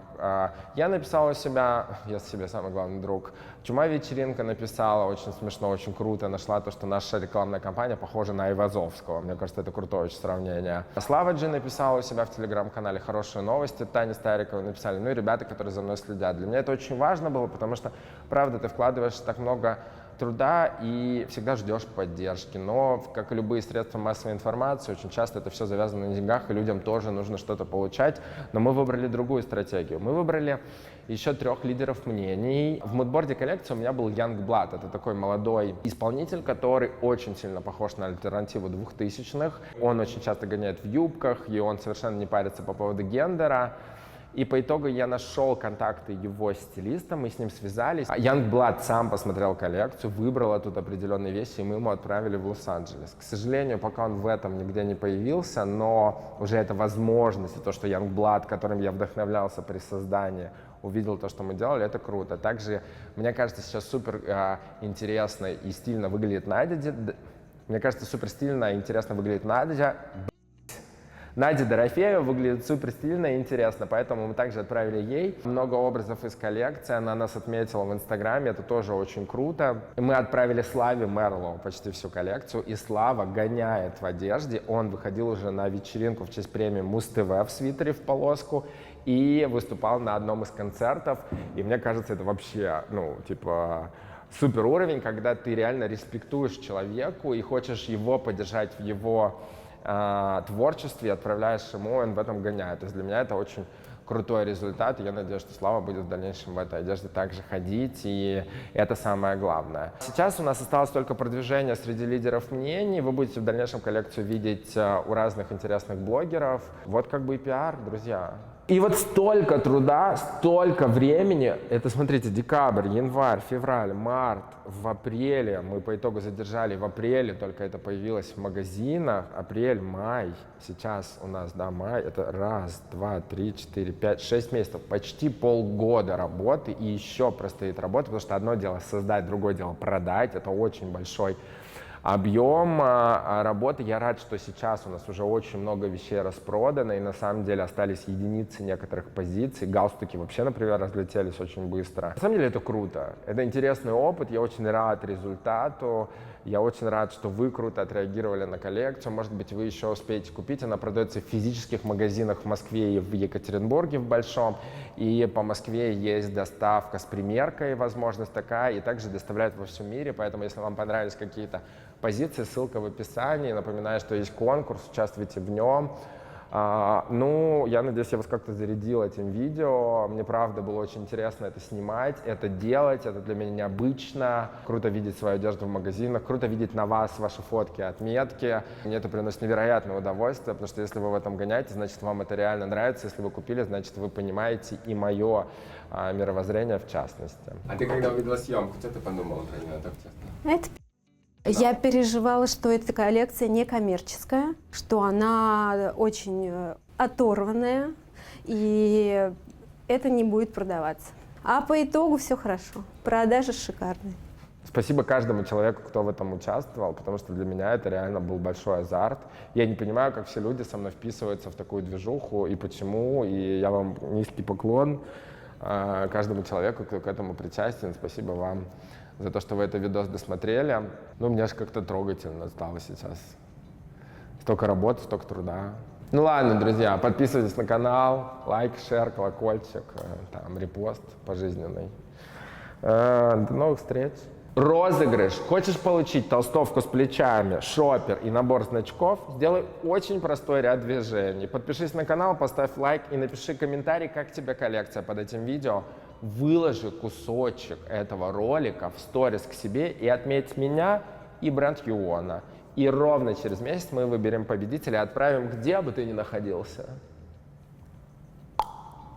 [SPEAKER 1] Я написал у себя, я себе самый главный друг, Чума вечеринка написала, очень смешно, очень круто, нашла то, что наша рекламная кампания похожа на Айвазовского. Мне кажется, это крутое очень сравнение. Слава Джи написала у себя в телеграм-канале хорошие новости, Таня Старикова написали, ну и ребята, которые за мной следят. Для меня это очень важно было, потому что, правда, ты вкладываешь так много труда и всегда ждешь поддержки. Но, как и любые средства массовой информации, очень часто это все завязано на деньгах, и людям тоже нужно что-то получать. Но мы выбрали другую стратегию. Мы выбрали еще 3 лидеров мнений. В мудборде коллекции у меня был Youngblood. Это такой молодой исполнитель, который очень сильно похож на альтернативу 2000-х. Он очень часто гоняет в юбках, и он совершенно не парится по поводу гендера. И по итогу я нашел контакты его стилиста, мы с ним связались. Youngblood сам посмотрел коллекцию, выбрал тут определенные вещи, и мы ему отправили в Лос-Анджелес. К сожалению, пока он в этом нигде не появился, но уже эта возможность, и то, что Youngblood, которым я вдохновлялся при создании, увидел то, что мы делали, это круто. Также, мне кажется, сейчас супер интересно и стильно выглядит Надя. Мне кажется, супер стильно и интересно выглядит Надя. Надя Дорофеева выглядит супер стильно и интересно, поэтому мы также отправили ей много образов из коллекции, она нас отметила в Инстаграме, это тоже очень круто. И мы отправили Славе Мерлоу почти всю коллекцию, и Слава гоняет в одежде, он выходил уже на вечеринку в честь премии Муз-ТВ в свитере в полоску и выступал на одном из концертов, и мне кажется, это вообще, супер уровень, когда ты реально респектуешь человеку и хочешь его поддержать в его творчестве и отправляешь ему, он в этом гоняет. То есть для меня это очень крутой результат, и я надеюсь, что Слава будет в дальнейшем в этой одежде также ходить, и это самое главное. Сейчас у нас осталось только продвижение среди лидеров мнений, вы будете в дальнейшем коллекцию видеть у разных интересных блогеров. Вот как бы и пиар, друзья. И вот столько труда, столько времени, это, смотрите, декабрь, январь, февраль, март, в апреле, мы по итогу задержали, в апреле только это появилось в магазинах, апрель, май, сейчас у нас, май, это 1, 2, 3, 4, 5, 6 месяцев, почти полгода работы, и еще предстоит работа, потому что одно дело создать, другое дело продать, это очень большой объем работы. Я рад, что сейчас у нас уже очень много вещей распродано, и на самом деле остались единицы некоторых позиций. Галстуки вообще, например, разлетелись очень быстро. На самом деле это круто. Это интересный опыт. Я очень рад результату. Я очень рад, что вы круто отреагировали на коллекцию. Может быть, вы еще успеете купить. Она продается в физических магазинах в Москве и в Екатеринбурге в большом. И по Москве есть доставка с примеркой, возможность такая, и также доставляют во всем мире. Поэтому, если вам понравились какие-то позиции, ссылка в описании. Напоминаю, что есть конкурс, участвуйте в нем. Я надеюсь, я вас как-то зарядил этим видео. Мне, правда, было очень интересно это снимать, это делать. Это для меня необычно. Круто видеть свою одежду в магазинах, круто видеть на вас ваши фотки, отметки. Мне это приносит невероятное удовольствие, потому что если вы в этом гоняете, значит, вам это реально нравится. Если вы купили, значит, вы понимаете и мое мировоззрение в частности. А ты когда увидела съемку, что ты подумала про нее?
[SPEAKER 2] Это Я переживала, что эта коллекция некоммерческая, что она очень оторванная, и это не будет продаваться. А по итогу все хорошо. Продажи шикарные.
[SPEAKER 1] Спасибо каждому человеку, кто в этом участвовал, потому что для меня это реально был большой азарт. Я не понимаю, как все люди со мной вписываются в такую движуху и почему. И я вам низкий поклон каждому человеку, кто к этому причастен. Спасибо вам за то, что вы этот видос досмотрели. Ну, мне аж как-то трогательно стало сейчас. Столько работы, столько труда. Ну ладно, друзья, подписывайтесь на канал, лайк, шер, колокольчик, там, репост пожизненный. До новых встреч. Розыгрыш. Хочешь получить толстовку с плечами, шопер и набор значков? Сделай очень простой ряд движений. Подпишись на канал, поставь лайк и напиши комментарий, как тебе коллекция под этим видео. Выложи кусочек этого ролика в сторис к себе и отметь меня и бренд Юона. И ровно через месяц мы выберем победителя и отправим, где бы ты ни находился.